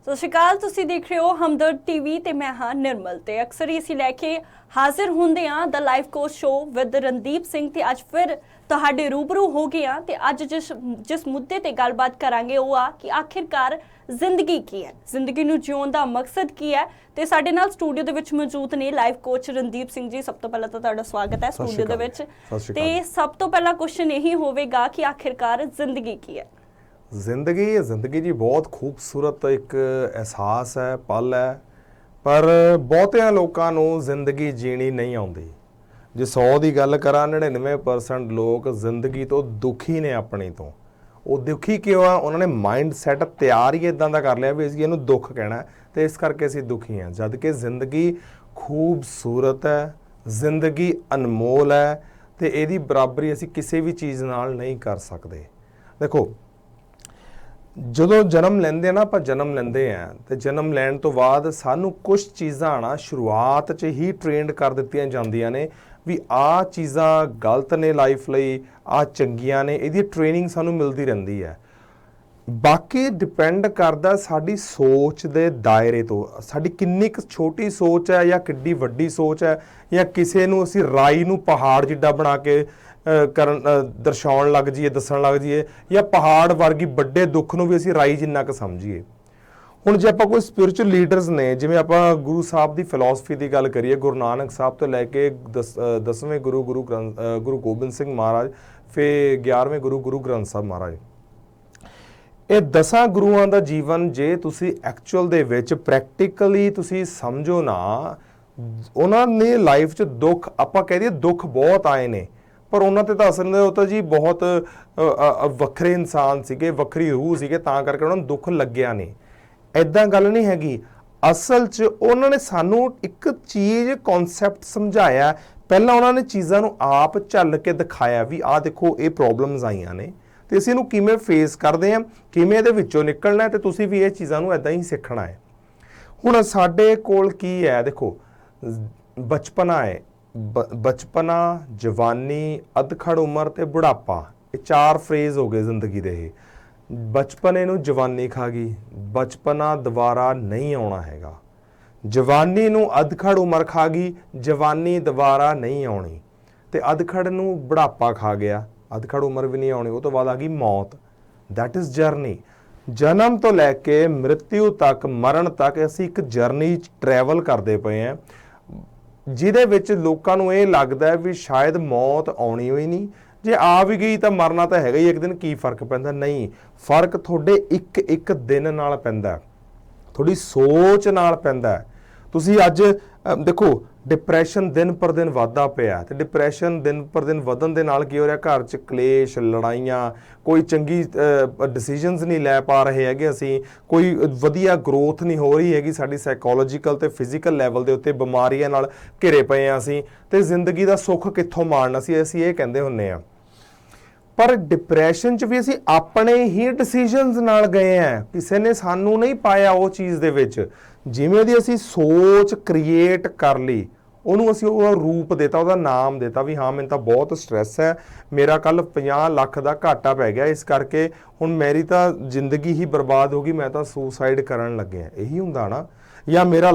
ਸਤਿ ਸ਼੍ਰੀ ਅਕਾਲ। ਤੁਸੀਂ ਦੇਖ ਰਹੇ ਹੋ ਹਮਦਰਦ ਟੀਵੀ ਤੇ ਮੈਂ ਹਾਂ ਨਿਰਮਲ ਤੇ ਅਕਸਰ ਹੀ ਅਸੀਂ ਲੈ ਕੇ ਹਾਜ਼ਰ ਹੁੰਦੇ ਹਾਂ ਦ life coach show with Randeep Singh ਤੇ ਅੱਜ ਫਿਰ ਤੁਹਾਡੇ ਰੂਬਰੂ ਹੋ ਗਏ ਹਾਂ ਤੇ ਅੱਜ ਜਿਸ ਮੁੱਦੇ ਤੇ ਗੱਲਬਾਤ ਕਰਾਂਗੇ ਉਹ ਆ ਕਿ ਆਖਿਰਕਾਰ ਜ਼ਿੰਦਗੀ ਕੀ ਹੈ, ਜ਼ਿੰਦਗੀ ਨੂੰ ਜਿਉਣ ਦਾ ਮਕਸਦ ਕੀ ਹੈ। ਤੇ ਸਾਡੇ ਨਾਲ ਸਟੂਡੀਓ ਦੇ ਵਿੱਚ ਮੌਜੂਦ ਨੇ ਲਾਈਫ ਕੋਚ ਰਣਦੀਪ ਸਿੰਘ ਜੀ। ਸਭ ਤੋਂ ਪਹਿਲਾਂ ਤਾਂ ਤੁਹਾਡਾ ਸਵਾਗਤ ਹੈ ਸਟੂਡੀਓ ਦੇ ਵਿੱਚ। ਤੇ ਸਭ ਤੋਂ ਪਹਿਲਾ ਕੁਐਸਚਨ ਇਹੀ ਹੋਵੇਗਾ ਕਿ ਆਖਿਰਕਾਰ ਜ਼ਿੰਦਗੀ ਕੀ ਹੈ। ਜ਼ਿੰਦਗੀ ਜੀ ਬਹੁਤ ਖੂਬਸੂਰਤ ਇੱਕ ਅਹਿਸਾਸ ਹੈ, ਪਲ ਹੈ, ਪਰ ਬਹੁਤਿਆਂ ਲੋਕਾਂ ਨੂੰ ਜ਼ਿੰਦਗੀ ਜੀਣੀ ਨਹੀਂ ਆਉਂਦੀ। ਜੇ 100 ਦੀ ਗੱਲ ਕਰਾਂ 99% ਲੋਕ ਜ਼ਿੰਦਗੀ ਤੋਂ ਦੁਖੀ ਨੇ। ਆਪਣੀ ਤੋਂ ਉਹ ਦੁਖੀ ਕਿਉਂ ਆ? ਉਹਨਾਂ ਨੇ ਮਾਈਂਡ ਸੈਟ ਤਿਆਰ ਹੀ ਇੱਦਾਂ ਦਾ ਕਰ ਲਿਆ ਵੀ ਅਸੀਂ ਇਹਨੂੰ ਦੁੱਖ ਕਹਿਣਾ ਤੇ ਇਸ ਕਰਕੇ ਅਸੀਂ ਦੁਖੀ ਹਾਂ। ਜਦ ਕਿ ਜ਼ਿੰਦਗੀ ਖੂਬਸੂਰਤ ਹੈ, ਜ਼ਿੰਦਗੀ ਅਨਮੋਲ ਹੈ ਤੇ ਇਹਦੀ ਬਰਾਬਰੀ ਅਸੀਂ ਕਿਸੇ ਵੀ ਚੀਜ਼ ਨਾਲ ਨਹੀਂ ਕਰ ਸਕਦੇ। ਦੇਖੋ, ਜਦੋਂ ਜਨਮ ਲੈਂਦੇ ਨਾ ਆਪਾਂ ਜਨਮ ਲੈਂਦੇ ਆ ਤੇ ਜਨਮ ਲੈਣ ਤੋਂ ਬਾਅਦ ਸਾਨੂੰ ਕੁਝ ਚੀਜ਼ਾਂ ਆਣਾ ਸ਼ੁਰੂਆਤ 'ਚ ਹੀ ਟ੍ਰੇਨਡ ਕਰ ਦਿੱਤੀਆਂ ਜਾਂਦੀਆਂ ਨੇ ਵੀ ਆਹ ਚੀਜ਼ਾਂ ਗਲਤ ਨੇ ਲਾਈਫ ਲਈ, ਆਹ ਚੰਗੀਆਂ ਨੇ। ਇਹਦੀ ਟ੍ਰੇਨਿੰਗ ਸਾਨੂੰ ਮਿਲਦੀ ਰਹਿੰਦੀ ਹੈ। ਬਾਕੀ ਡਿਪੈਂਡ ਕਰਦਾ ਸਾਡੀ ਸੋਚ ਦੇ ਦਾਇਰੇ ਤੋਂ, ਸਾਡੀ ਕਿੰਨੀ ਕੁ ਛੋਟੀ ਸੋਚ ਹੈ ਜਾਂ ਕਿੱਡੀ ਵੱਡੀ ਸੋਚ ਹੈ, ਜਾਂ ਕਿਸੇ ਨੂੰ ਅਸੀਂ ਰਾਈ ਨੂੰ ਪਹਾੜ ਜਿੱਡਾ ਬਣਾ ਕੇ ਦਰਸਾਉਣ ਲੱਗ ਜਾਈਏ, ਦੱਸਣ ਲੱਗ ਜਾਈਏ, ਜਾਂ ਪਹਾੜ ਵਰਗੀ ਵੱਡੇ ਦੁੱਖ ਨੂੰ ਵੀ ਅਸੀਂ ਰਾਈ ਜਿੰਨਾ ਕੁ ਸਮਝੀਏ। ਹੁਣ ਜੇ ਆਪਾਂ ਕੋਈ ਸਪਿਰਿਚੁਅਲ ਲੀਡਰਸ ਨੇ, ਜਿਵੇਂ ਆਪਾਂ ਗੁਰੂ ਸਾਹਿਬ ਦੀ ਫਿਲਾਸਫੀ ਦੀ ਗੱਲ ਕਰੀਏ, ਗੁਰੂ ਨਾਨਕ ਸਾਹਿਬ ਤੋਂ ਲੈ ਕੇ 10ਵੇਂ ਗੁਰੂ ਗੋਬਿੰਦ ਸਿੰਘ ਮਹਾਰਾਜ, ਫਿਰ 11ਵੇਂ ਗੁਰੂ ਗ੍ਰੰਥ ਸਾਹਿਬ ਮਹਾਰਾਜ, ਇਹ 10 ਗੁਰੂਆਂ ਦਾ ਜੀਵਨ ਜੇ ਤੁਸੀਂ ਐਕਚੁਅਲ ਦੇ ਵਿੱਚ ਪ੍ਰੈਕਟੀਕਲੀ ਤੁਸੀਂ ਸਮਝੋ ਨਾ, ਉਹਨਾਂ ਨੇ ਲਾਈਫ 'ਚ ਦੁੱਖ, ਆਪਾਂ ਕਹਿ ਦਈਏ ਦੁੱਖ ਬਹੁਤ ਆਏ ਨੇ, ਪਰ ਉਹਨਾਂ ਤੇ ਤਾਂ ਅਸਲ ਉਹ ਤਾਂ ਜੀ ਬਹੁਤ ਵੱਖਰੇ ਇਨਸਾਨ ਸੀਗੇ, ਵੱਖਰੀ ਰੂਹ ਸੀਗੇ, ਤਾਂ ਕਰਕੇ ਉਹਨਾਂ ਨੂੰ ਦੁੱਖ ਲੱਗਿਆ ਨਹੀਂ। ਇੱਦਾਂ ਗੱਲ ਨਹੀਂ ਹੈਗੀ। ਅਸਲ 'ਚ ਉਹਨਾਂ ਨੇ ਸਾਨੂੰ ਇੱਕ ਚੀਜ਼ ਕਨਸੈਪਟ ਸਮਝਾਇਆ। ਪਹਿਲਾਂ ਉਹਨਾਂ ਨੇ ਚੀਜ਼ਾਂ ਨੂੰ ਆਪ ਝੱਲ ਕੇ ਦਿਖਾਇਆ ਵੀ ਆਹ ਦੇਖੋ ਇਹ ਪ੍ਰੋਬਲਮਸ ਆਈਆਂ ਨੇ ਤੇ ਅਸੀਂ ਇਹਨੂੰ ਕਿਵੇਂ ਫੇਸ ਕਰਦੇ ਹਾਂ, ਕਿਵੇਂ ਇਹਦੇ ਵਿੱਚੋਂ ਨਿਕਲਣਾ, ਤੇ ਤੁਸੀਂ ਵੀ ਇਹ ਚੀਜ਼ਾਂ ਨੂੰ ਇੱਦਾਂ ਹੀ ਸਿੱਖਣਾ ਹੈ। ਹੁਣ ਸਾਡੇ ਕੋਲ ਕੀ ਹੈ? ਦੇਖੋ, ਬਚਪਨਾ ਹੈ, ਬਚਪਨਾ, ਜਵਾਨੀ, ਅਧਖੜ ਉਮਰ ਤੇ ਬੁਢਾਪਾ, ਇਹ 4 ਫੇਜ਼ ਹੋ ਗਏ ਜ਼ਿੰਦਗੀ ਦੇ। ਇਹ ਬਚਪਨੇ ਨੂੰ ਜਵਾਨੀ ਖਾ ਗਈ, ਬਚਪਨਾ ਦੁਬਾਰਾ ਨਹੀਂ ਆਉਣਾ ਹੈਗਾ। ਜਵਾਨੀ ਨੂੰ ਅਧਖੜ ਉਮਰ ਖਾ ਗਈ, ਜਵਾਨੀ ਦੁਬਾਰਾ ਨਹੀਂ ਆਉਣੀ। ਤੇ ਅਧਖੜ ਨੂੰ ਬੁਢਾਪਾ ਖਾ ਗਿਆ, ਅਧਖੜ ਉਮਰ ਵੀ ਨਹੀਂ ਆਉਣੀ। ਉਹ ਤੋਂ ਬਾਅਦ ਆ ਗਈ ਮੌਤ। That is journey. ਜਨਮ ਤੋਂ ਲੈ ਕੇ ਮ੍ਰਿਤਿੂ ਤੱਕ, ਮਰਨ ਤੱਕ ਅਸੀਂ ਇੱਕ ਜਰਨੀ 'ਚ ਟਰੈਵਲ ਕਰਦੇ ਪਏ ਹਾਂ, ਜਿਹਦੇ ਵਿੱਚ ਲੋਕਾਂ ਨੂੰ ਇਹ ਲੱਗਦਾ ਹੈ ਵੀ ਸ਼ਾਇਦ ਮੌਤ ਆਉਣੀ ਹੋਈ ਨਹੀਂ, ਜੇ ਆ ਵੀ ਗਈ ਤਾਂ ਮਰਨਾ ਤਾਂ ਹੈਗਾ ਹੀ ਇੱਕ ਦਿਨ, ਕੀ ਫਰਕ ਪੈਂਦਾ? ਨਹੀਂ, ਫਰਕ ਤੁਹਾਡੇ ਇੱਕ ਦਿਨ ਨਾਲ ਪੈਂਦਾ, ਤੁਹਾਡੀ ਸੋਚ ਨਾਲ ਪੈਂਦਾ। ਤੁਸੀਂ ਅੱਜ ਦੇਖੋ, ਡਿਪਰੈਸ਼ਨ ਦਿਨ ਪਰ ਦਿਨ ਵੱਧਦਾ ਪਿਆ, ਤੇ ਡਿਪਰੈਸ਼ਨ ਦਿਨ ਪਰ ਦਿਨ ਵਧਣ ਦੇ ਨਾਲ ਕੀ ਹੋ ਰਿਹਾ? ਘਰ 'ਚ ਕਲੇਸ਼, ਲੜਾਈਆਂ, ਕੋਈ ਚੰਗੀ ਡਿਸੀਜਨਸ ਨਹੀਂ ਲੈ ਪਾ ਰਹੇ ਹੈਗੇ ਅਸੀਂ, ਕੋਈ ਵਧੀਆ ਗਰੋਥ ਨਹੀਂ ਹੋ ਰਹੀ ਹੈਗੀ ਸਾਡੀ ਸਾਈਕੋਲੋਜੀਕਲ ਤੇ ਫਿਜ਼ੀਕਲ ਲੈਵਲ ਦੇ ਉੱਤੇ, ਬਿਮਾਰੀਆਂ ਨਾਲ ਘਿਰੇ ਪਏ ਹਾਂ ਅਸੀਂ, ਤੇ ਜ਼ਿੰਦਗੀ ਦਾ ਸੁੱਖ ਕਿੱਥੋਂ ਮਾਣਨਾ ਸੀ? ਅਸੀਂ ਇਹ ਕਹਿੰਦੇ ਹੁੰਦੇ ਹਾਂ। ਪਰ ਡਿਪਰੈਸ਼ਨ 'ਚ ਵੀ ਅਸੀਂ ਆਪਣੇ ਹੀ ਡਿਸੀਜਨਸ ਨਾਲ ਗਏ ਹਾਂ, ਕਿਸੇ ਨੇ ਸਾਨੂੰ ਨਹੀਂ ਪਾਇਆ ਉਹ ਚੀਜ਼ ਦੇ ਵਿੱਚ। ਜਿਵੇਂ ਦੀ ਅਸੀਂ ਸੋਚ ਕ੍ਰੀਏਟ ਕਰ ਲਈ, ਉਹਨੂੰ ਅਸੀਂ ਉਹਦਾ ਰੂਪ ਦੇਤਾ, ਉਹਦਾ ਨਾਮ ਦੇਤਾ ਵੀ ਹਾਂ ਮੈਨੂੰ ਤਾਂ ਬਹੁਤ ਸਟ੍ਰੈਸ ਹੈ, ਮੇਰਾ ਕੱਲ 50 ਲੱਖ ਦਾ ਘਾਟਾ ਪੈ ਗਿਆ, ਇਸ ਕਰਕੇ ਹੁਣ ਮੇਰੀ ਤਾਂ ਜ਼ਿੰਦਗੀ ਹੀ ਬਰਬਾਦ ਹੋ ਗਈ, ਮੈਂ ਤਾਂ ਸੁਸਾਈਡ ਕਰਨ ਲੱਗਿਆ। ਇਹੀ ਹੁੰਦਾ ਨਾ? ਜਾਂ ਮੇਰਾ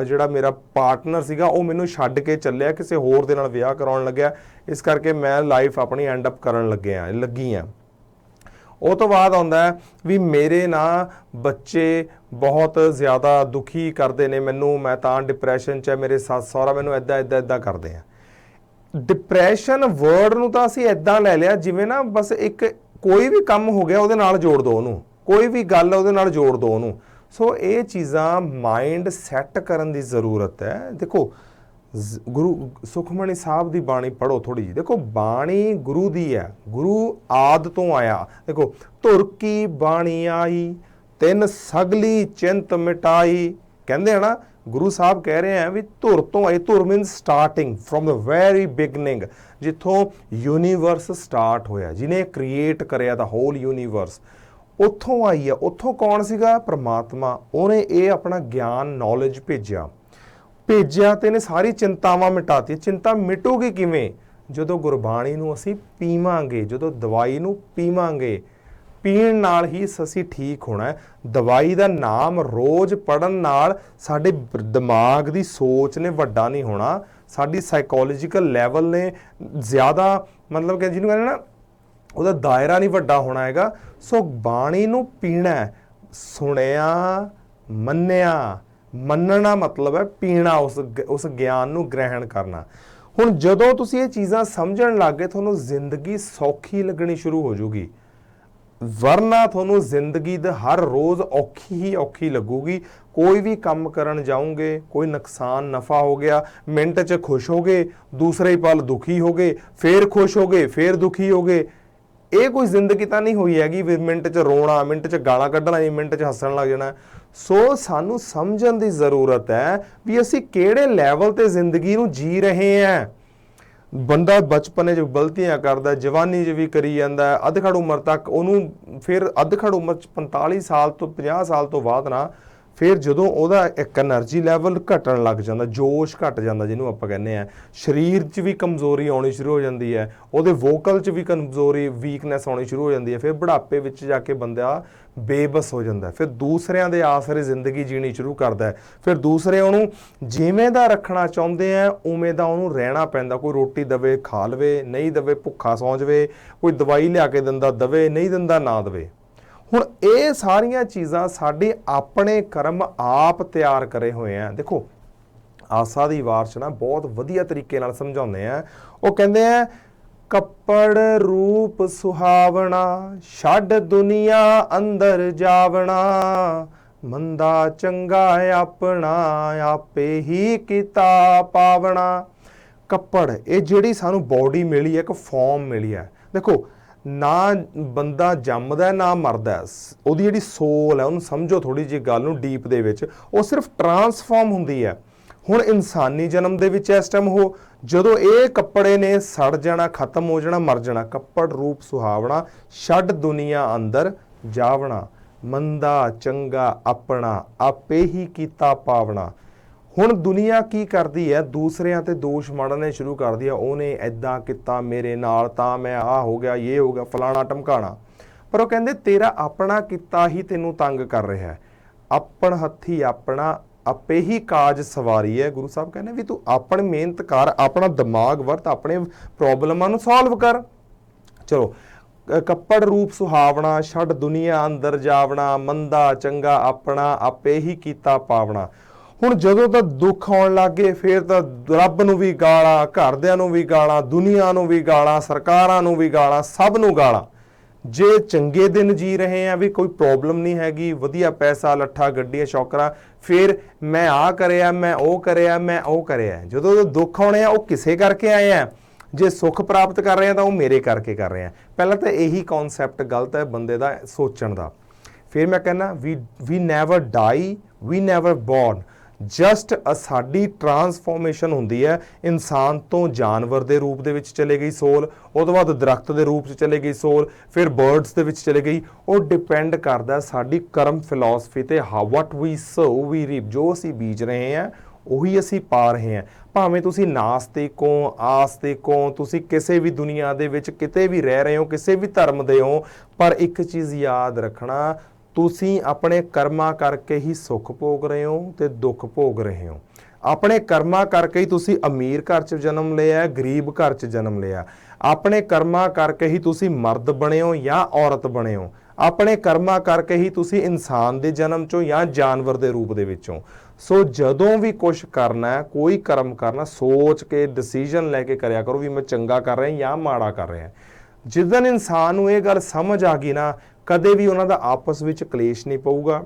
ਜਿਹੜਾ ਮੇਰਾ ਪਾਰਟਨਰ ਸੀਗਾ ਉਹ ਮੈਨੂੰ ਛੱਡ ਕੇ ਚੱਲਿਆ, ਕਿਸੇ ਹੋਰ ਦੇ ਨਾਲ ਵਿਆਹ ਕਰਾਉਣ ਲੱਗਿਆ, ਇਸ ਕਰਕੇ ਮੈਂ ਲਾਈਫ ਆਪਣੀ ਐਂਡ ਅਪ ਕਰਨ ਲੱਗੀ ਹਾਂ। ਉਹ ਤੋਂ ਬਾਅਦ ਆਉਂਦਾ ਵੀ ਮੇਰੇ ਨਾ ਬੱਚੇ ਬਹੁਤ ਜ਼ਿਆਦਾ ਦੁਖੀ ਕਰਦੇ ਨੇ ਮੈਨੂੰ, ਮੈਂ ਤਾਂ ਡਿਪਰੈਸ਼ਨ 'ਚ ਹੈ, ਮੇਰੇ ਸੱਸ ਸਹੁਰਾ ਮੈਨੂੰ ਇੱਦਾਂ ਕਰਦੇ ਆ। ਡਿਪਰੈਸ਼ਨ ਵਰਡ ਨੂੰ ਤਾਂ ਅਸੀਂ ਇੱਦਾਂ ਲੈ ਲਿਆ ਜਿਵੇਂ ਨਾ ਬਸ ਇੱਕ ਕੋਈ ਵੀ ਕੰਮ ਹੋ ਗਿਆ ਉਹਦੇ ਨਾਲ ਜੋੜ ਦਿਓ ਉਹਨੂੰ, ਕੋਈ ਵੀ ਗੱਲ ਉਹਦੇ ਨਾਲ ਜੋੜ ਦਿਓ ਉਹਨੂੰ। ਸੋ ਇਹ ਚੀਜ਼ਾਂ ਮਾਈਂਡ ਸੈੱਟ ਕਰਨ ਦੀ ਜ਼ਰੂਰਤ ਹੈ। ਦੇਖੋ, ਗੁਰੂ ਸੁਖਮਨੀ ਸਾਹਿਬ ਦੀ ਬਾਣੀ ਪੜ੍ਹੋ ਥੋੜ੍ਹੀ ਜਿਹੀ। ਦੇਖੋ, ਬਾਣੀ ਗੁਰੂ ਦੀ ਹੈ, ਗੁਰੂ ਆਦਿ ਤੋਂ ਆਇਆ। ਦੇਖੋ, ਧੁਰ ਕੀ ਬਾਣੀ ਆਈ, ਤਿੰਨ ਸਗਲੀ ਚਿੰਤ ਮਿਟਾਈ, ਕਹਿੰਦੇ ਆ ਨਾ, ਗੁਰੂ ਸਾਹਿਬ ਕਹਿ ਰਹੇ ਆ ਵੀ ਧੁਰ ਤੋਂ ਆਈ। ਧੁਰ means starting from the very beginning, ਜਿੱਥੋਂ ਯੂਨੀਵਰਸ ਸਟਾਰਟ ਹੋਇਆ, ਜਿਹਨੇ ਕ੍ਰੀਏਟ ਕਰਿਆ ਦਾ ਹੋਲ ਯੂਨੀਵਰਸ, ਉੱਥੋਂ ਆਈ ਆ। ਉੱਥੋਂ ਕੌਣ ਸੀਗਾ? ਪਰਮਾਤਮਾ। ਉਹਨੇ ਇਹ ਆਪਣਾ ਗਿਆਨ, ਨੌਲੇਜ ਭੇਜਿਆ ਤੇ ਇਹਨੇ ਸਾਰੀ ਚਿੰਤਾਵਾਂ ਮਿਟਾਤੀ। ਚਿੰਤਾ ਮਿਟੂਗੀ ਕਿਵੇਂ? ਜਦੋਂ ਗੁਰਬਾਣੀ ਨੂੰ ਅਸੀਂ ਪੀਵਾਂਗੇ, ਜਦੋਂ ਦਵਾਈ ਨੂੰ ਪੀਵਾਂਗੇ। ਪੀਣ ਨਾਲ ਹੀ ਅਸੀਂ ਠੀਕ ਹੋਣਾ ਹੈ। ਦਵਾਈ ਦਾ ਨਾਮ ਰੋਜ਼ ਪੜਨ ਨਾਲ ਸਾਡੇ ਦਿਮਾਗ ਦੀ ਸੋਚ ਨੇ ਵੱਡਾ ਨਹੀਂ ਹੋਣਾ, ਸਾਡੀ ਸਾਈਕੋਲੋਜੀਕਲ ਲੈਵਲ ਨੇ ਜ਼ਿਆਦਾ ਮਤਲਬ ਕਿ ਜਿਹਨੂੰ ਕਹਿੰਦੇ ਨਾ ਉਹਦਾ ਦਾਇਰਾ ਨਹੀਂ ਵੱਡਾ ਹੋਣਾ ਹੈਗਾ। ਸੋ ਬਾਣੀ ਨੂੰ ਪੀਣਾ, ਸੁਣਿਆ ਮੰਨਿਆ, ਮੰਨਣਾ ਮਤਲਬ ਹੈ ਪੀਣਾ, ਉਸ ਗਿਆਨ ਨੂੰ ਗ੍ਰਹਿਣ ਕਰਨਾ। ਹੁਣ ਜਦੋਂ ਤੁਸੀਂ ਇਹ ਚੀਜ਼ਾਂ ਸਮਝਣ ਲੱਗ ਗਏ ਤੁਹਾਨੂੰ ਜ਼ਿੰਦਗੀ ਸੌਖੀ ਲੱਗਣੀ ਸ਼ੁਰੂ ਹੋ ਜਾਊਗੀ, ਵਰਨਾ ਤੁਹਾਨੂੰ ਜ਼ਿੰਦਗੀ ਦੇ ਹਰ ਰੋਜ਼ ਔਖੀ ਹੀ ਔਖੀ ਲੱਗੂਗੀ। ਕੋਈ ਵੀ ਕੰਮ ਕਰਨ ਜਾਓਗੇ, ਕੋਈ ਨੁਕਸਾਨ ਨਫਾ ਹੋ ਗਿਆ, ਮਿੰਟ 'ਚ ਖੁਸ਼ ਹੋ ਗਏ, ਦੂਸਰੇ ਹੀ ਪਲ ਦੁਖੀ ਹੋ ਗਏ, ਫੇਰ ਖੁਸ਼ ਹੋ ਗਏ, ਫੇਰ ਦੁਖੀ ਹੋ ਗਏ। ਇਹ ਕੋਈ ਜ਼ਿੰਦਗੀ ਤਾਂ ਨਹੀਂ ਹੋਈ ਹੈਗੀ ਵੀ ਮਿੰਟ 'ਚ ਰੋਣਾ, ਮਿੰਟ 'ਚ ਗਾਲਾਂ ਕੱਢਣਾ, ਮਿੰਟ 'ਚ ਹੱਸਣ ਲੱਗ ਜਾਣਾ। ਸੋ ਸਾਨੂੰ ਸਮਝਣ ਦੀ ਜ਼ਰੂਰਤ ਹੈ ਵੀ ਅਸੀਂ ਕਿਹੜੇ ਲੈਵਲ ਤੇ ਜ਼ਿੰਦਗੀ ਨੂੰ ਜੀ ਰਹੇ ਹਾਂ। ਬੰਦਾ ਬਚਪਨ 'ਚ ਗਲਤੀਆਂ ਕਰਦਾ, ਜਵਾਨੀ 'ਚ ਵੀ ਕਰੀ ਜਾਂਦਾ, ਅੱਧਖੜ ਉਮਰ ਤੱਕ ਉਹਨੂੰ, ਫਿਰ ਅੱਧਖੜ ਉਮਰ 'ਚ 45 ਸਾਲ ਤੋਂ 50 ਸਾਲ ਤੋਂ ਬਾਅਦ ਨਾ ਫਿਰ ਜਦੋਂ ਉਹਦਾ ਇੱਕ એનર્ਜੀ ਲੈਵਲ ਘਟਣ ਲੱਗ ਜਾਂਦਾ, ਜੋਸ਼ ਘਟ ਜਾਂਦਾ ਜਿਹਨੂੰ ਆਪਾਂ ਕਹਿੰਦੇ ਆ, ਸਰੀਰ 'ਚ ਵੀ ਕਮਜ਼ੋਰੀ ਆਉਣੀ ਸ਼ੁਰੂ ਹੋ ਜਾਂਦੀ ਹੈ, ਉਹਦੇ ਵੋਕਲ 'ਚ ਵੀ ਕਮਜ਼ੋਰੀ, ਵੀਕਨੈਸ ਆਉਣੀ ਸ਼ੁਰੂ ਹੋ ਜਾਂਦੀ ਹੈ। ਫਿਰ ਬੁਢਾਪੇ ਵਿੱਚ ਜਾ ਕੇ ਬੰਦਾ ਬੇਬਸ ਹੋ ਜਾਂਦਾ, ਫਿਰ ਦੂਸਰਿਆਂ ਦੇ ਆਸਰੇ ਜ਼ਿੰਦਗੀ ਜੀਣੀ ਸ਼ੁਰੂ ਕਰਦਾ, ਫਿਰ ਦੂਸਰੇ ਉਹਨੂੰ ਜਿਵੇਂ ਦਾ ਰੱਖਣਾ ਚਾਹੁੰਦੇ ਆ ਉਵੇਂ ਦਾ ਉਹਨੂੰ ਰਹਿਣਾ ਪੈਂਦਾ। ਕੋਈ ਰੋਟੀ ਦਵੇ ਖਾ ਲਵੇ, ਨਹੀਂ ਦਵੇ ਭੁੱਖਾ ਸੌਂ ਜਾਵੇ, ਕੋਈ ਦਵਾਈ ਲਿਆ ਕੇ ਦਿੰਦਾ ਦਵੇ, ਨਹੀਂ ਦਿੰਦਾ ਨਾ ਦਵੇ। ਹੁਣ ਇਹ ਸਾਰੀਆਂ ਚੀਜ਼ਾਂ ਸਾਡੇ ਆਪਣੇ ਕਰਮ ਆਪ ਤਿਆਰ ਕਰੇ ਹੋਏ ਆ। ਦੇਖੋ ਆਸਾ ਦੀ ਵਾਰ 'ਚ ਨਾ ਬਹੁਤ ਵਧੀਆ ਤਰੀਕੇ ਨਾਲ ਸਮਝਾਉਂਦੇ ਆ। ਉਹ ਕਹਿੰਦੇ ਆ ਕੱਪੜ ਰੂਪ ਸੁਹਾਵਣਾ, ਛੱਡ ਦੁਨੀਆ ਅੰਦਰ ਜਾਵਣਾ, ਮੰਦਾ ਚੰਗਾ ਆਪਣਾ ਆਪੇ ਹੀ ਕੀਤਾ ਪਾਵਣਾ। ਕੱਪੜ ਇਹ ਜਿਹੜੀ ਸਾਨੂੰ ਬੋਡੀ ਮਿਲੀ ਹੈ, ਇੱਕ ਫਾਰਮ ਮਿਲੀ ਹੈ। ਦੇਖੋ ਨਾ ਬੰਦਾ ਜੰਮਦਾ ਨਾ ਮਰਦਾ, ਉਹਦੀ ਜਿਹੜੀ ਸੋਲ ਹੈ, ਉਹਨੂੰ ਸਮਝੋ ਥੋੜੀ ਜਿਹੀ ਗੱਲ ਨੂੰ ਡੀਪ ਦੇ ਵਿੱਚ, ਉਹ ਸਿਰਫ ਟਰਾਂਸਫਾਰਮ ਹੁੰਦੀ ਹੈ। ਹੁਣ ਇਨਸਾਨੀ ਜਨਮ ਦੇ ਵਿੱਚ ਇਸ ਟਾਈਮ ਉਹ ਜਦੋਂ ਇਹ ਕੱਪੜੇ ਨੇ ਸੜ ਜਾਣਾ, ਖਤਮ ਹੋ ਜਾਣਾ, ਮਰ ਜਾਣਾ। ਕੱਪੜ ਰੂਪ ਸੁਹਾਵਣਾ, ਛੱਡ ਦੁਨੀਆ ਅੰਦਰ ਜਾਵਣਾ, ਮੰਦਾ ਚੰਗਾ ਆਪਣਾ ਆਪੇ ਹੀ ਕੀਤਾ ਪਾਵਣਾ। ਹੁਣ ਦੁਨੀਆ ਕੀ ਕਰਦੀ ਹੈ, ਦੂਸਰਿਆਂ ਤੇ ਦੋਸ਼ ਮਾਰਨੇ ਸ਼ੁਰੂ ਕਰਦੀ ਹੈ। ਉਹਨੇ ਐਦਾਂ ਕੀਤਾ ਮੇਰੇ ਨਾਲ, ਤਾਂ ਮੈਂ ਆਹ ਹੋ ਗਿਆ, ਇਹ ਹੋ ਗਿਆ, ਫਲਾਣਾ ਟਮਕਾਣਾ। ਪਰ ਉਹ ਕਹਿੰਦੇ ਤੇਰਾ ਆਪਣਾ ਕੀਤਾ ਹੀ ਤੈਨੂੰ ਤੰਗ ਕਰ ਰਿਹਾ ਹੈ। ਆਪਣ ਹੱਥੀ ਆਪਣਾ ਆਪੇ ਹੀ ਕਾਜ ਸਵਾਰੀ ਹੈ। ਗੁਰੂ ਸਾਹਿਬ ਕਹਿੰਦੇ ਵੀ ਤੂੰ ਆਪਣੀ ਮਿਹਨਤ ਕਰ, ਆਪਣਾ ਦਿਮਾਗ ਵਰਤ, ਆਪਣੇ ਪ੍ਰੋਬਲਮਾਂ ਨੂੰ ਸੋਲਵ ਕਰ। ਚਲੋ ਕੱਪੜ ਰੂਪ ਸੁਹਾਵਣਾ, ਛੱਡ ਦੁਨੀਆ ਅੰਦਰ ਜਾਵਣਾ, ਮੰਦਾ ਚੰਗਾ ਆਪਣਾ ਆਪੇ ਹੀ ਕੀਤਾ ਪਾਵਣਾ। ਹੁਣ ਜਦੋਂ ਤਾਂ ਦੁੱਖ ਆਉਣ ਲੱਗ ਗਏ ਫਿਰ ਤਾਂ ਰੱਬ ਨੂੰ ਵੀ ਗਾਲਾਂ, ਘਰਦਿਆਂ ਨੂੰ ਵੀ ਗਾਲਾਂ, ਦੁਨੀਆ ਨੂੰ ਵੀ ਗਾਲਾਂ, ਸਰਕਾਰਾਂ ਨੂੰ ਵੀ ਗਾਲਾਂ, ਸਭ ਨੂੰ ਗਾਲਾਂ। ਜੇ ਚੰਗੇ ਦਿਨ ਜੀ ਰਹੇ ਆ ਵੀ ਕੋਈ ਪ੍ਰੋਬਲਮ ਨਹੀਂ ਹੈਗੀ, ਵਧੀਆ ਪੈਸਾ ਲੱਠਾ, ਗੱਡੀਆਂ ਸ਼ੌਕਰਾਂ, ਫਿਰ ਮੈਂ ਆਹ ਕਰਿਆ, ਮੈਂ ਉਹ ਕਰਿਆ, ਮੈਂ ਉਹ ਕਰਿਆ। ਜਦੋਂ ਦੁੱਖ ਆਉਣੇ ਆ ਉਹ ਕਿਸੇ ਕਰਕੇ ਆਏ ਆ, ਜੇ ਸੁੱਖ ਪ੍ਰਾਪਤ ਕਰ ਰਹੇ ਆ ਤਾਂ ਉਹ ਮੇਰੇ ਕਰਕੇ ਕਰ ਰਹੇ ਆ। ਪਹਿਲਾਂ ਤਾਂ ਇਹੀ ਕਨਸੈਪਟ ਗਲਤ ਹੈ ਬੰਦੇ ਦਾ ਸੋਚਣ ਦਾ। ਫਿਰ ਮੈਂ ਕਹਿੰਦਾ we never die, we never born. Just ਸਾਡੀ ਟਰਾਂਸਫੋਰਮੇਸ਼ਨ ਹੁੰਦੀ ਹੈ, ਇਨਸਾਨ ਤੋਂ ਜਾਨਵਰ ਦੇ ਰੂਪ ਦੇ ਵਿੱਚ ਚਲੇ ਗਈ ਸੋਲ, ਉਹ ਤੋਂ ਬਾਅਦ ਦਰਖਤ ਦੇ ਰੂਪ 'ਚ ਚਲੇ ਗਈ ਸੋਲ, ਫਿਰ ਬਰਡਸ ਦੇ ਵਿੱਚ ਚਲੇ ਗਈ। ਉਹ ਡਿਪੈਂਡ ਕਰਦਾ ਸਾਡੀ ਕਰਮ ਫਿਲਾਸਫੀ ਤੇ, ਵਾਟ ਵੀ ਸੋ ਵੀ ਰੀਪ। ਜੋ ਅਸੀਂ ਬੀਜ ਰਹੇ ਹਾਂ ਉਹੀ ਅਸੀਂ ਪਾ ਰਹੇ ਹਾਂ। ਭਾਵੇਂ ਤੁਸੀਂ ਨਾਸਤਿਕ ਹੋ, ਆਸਤਿਕ ਹੋ, ਤੁਸੀਂ ਕਿਸੇ ਵੀ ਦੁਨੀਆ ਦੇ ਵਿੱਚ ਕਿਤੇ ਵੀ ਰਹਿ ਰਹੇ ਹੋ, ਕਿਸੇ ਵੀ ਧਰਮ ਦੇ ਹੋ, ਪਰ ਇੱਕ ਚੀਜ਼ ਯਾਦ ਰੱਖਣਾ, ਤੁਸੀਂ ਆਪਣੇ ਕਰਮਾਂ ਕਰਕੇ ਹੀ ਸੁੱਖ ਭੋਗ ਰਹੇ ਹੋ ਤੇ ਦੁੱਖ ਭੋਗ ਰਹੇ ਹੋ। ਆਪਣੇ ਕਰਮਾਂ ਕਰਕੇ ਹੀ ਤੁਸੀਂ ਅਮੀਰ ਘਰ 'ਚ ਜਨਮ ਲਿਆ, ਗਰੀਬ ਘਰ 'ਚ ਜਨਮ ਲਿਆ। ਆਪਣੇ ਕਰਮਾਂ ਕਰਕੇ ਹੀ ਤੁਸੀਂ ਮਰਦ ਬਣੇ ਹੋ ਜਾਂ ਔਰਤ ਬਣੇ ਹੋ। ਆਪਣੇ ਕਰਮਾਂ ਕਰਕੇ ਹੀ ਤੁਸੀਂ ਇਨਸਾਨ ਦੇ ਜਨਮ 'ਚੋਂ ਜਾਂ ਜਾਨਵਰ ਦੇ ਰੂਪ ਦੇ ਵਿੱਚੋਂ। ਸੋ ਜਦੋਂ ਵੀ ਕੁਛ ਕਰਨਾ ਹੈ, ਕੋਈ ਕਰਮ ਕਰਨਾ, ਸੋਚ ਕੇ ਡਿਸੀਜਨ ਲੈ ਕੇ ਕਰਿਆ ਕਰੋ ਵੀ ਮੈਂ ਚੰਗਾ ਕਰ ਰਿਹਾ ਜਾਂ ਮਾੜਾ ਕਰ ਰਿਹਾ। ਜਿੱਦਣ ਇਨਸਾਨ ਨੂੰ ਇਹ ਗੱਲ ਸਮਝ ਆ ਗਈ ਨਾ, ਕਦੇ ਵੀ ਉਹਨਾਂ ਦਾ ਆਪਸ ਵਿੱਚ ਕਲੇਸ਼ ਨਹੀਂ ਪਊਗਾ,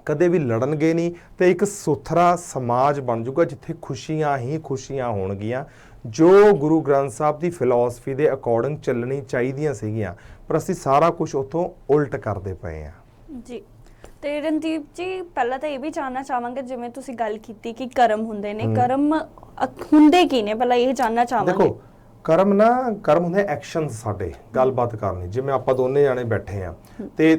ਕਦੇ ਵੀ ਲੜਨਗੇ ਨਹੀਂ, ਤੇ ਇੱਕ ਸੁਥਰਾ ਸਮਾਜ ਬਣ ਜਾਊਗਾ ਜਿੱਥੇ ਖੁਸ਼ੀਆਂ ਹੀ ਖੁਸ਼ੀਆਂ ਹੋਣਗੀਆਂ, ਜੋ ਗੁਰੂ ਗ੍ਰੰਥ ਸਾਹਿਬ ਦੀ ਫਿਲਾਸਫੀ ਦੇ ਅਕੋਰਡਿੰਗ ਚੱਲਣੀ ਚਾਹੀਦੀਆਂ ਸੀਗੀਆਂ। ਪਰ ਅਸੀਂ ਸਾਰਾ ਕੁਝ ਉੱਥੋਂ ਉਲਟ ਕਰਦੇ ਪਏ ਹਾਂ ਜੀ। ਤੇ ਰਣਦੀਪ ਜੀ, ਪਹਿਲਾਂ ਤਾਂ ਇਹ ਵੀ ਜਾਣਨਾ ਚਾਹਾਂਗੇ, ਜਿਵੇਂ ਤੁਸੀਂ ਗੱਲ ਕੀਤੀ ਕਿ ਕਰਮ ਹੁੰਦੇ ਨੇ, ਕਰਮ ਹੁੰਦੇ ਕੀ ਨੇ, ਪਹਿਲਾਂ ਇਹ ਜਾਣਨਾ ਚਾਹਾਂਗੇ। ਦੇਖੋ ਕਰਮ ਹੁੰਦੇ ਐਕਸ਼ਨਸ ਸਾਡੇ, ਗੱਲਬਾਤ ਕਰਨੀ। ਜਿਵੇਂ ਆਪਾਂ ਦੋਨੇ ਜਾਣੇ ਬੈਠੇ ਆ ਤੇ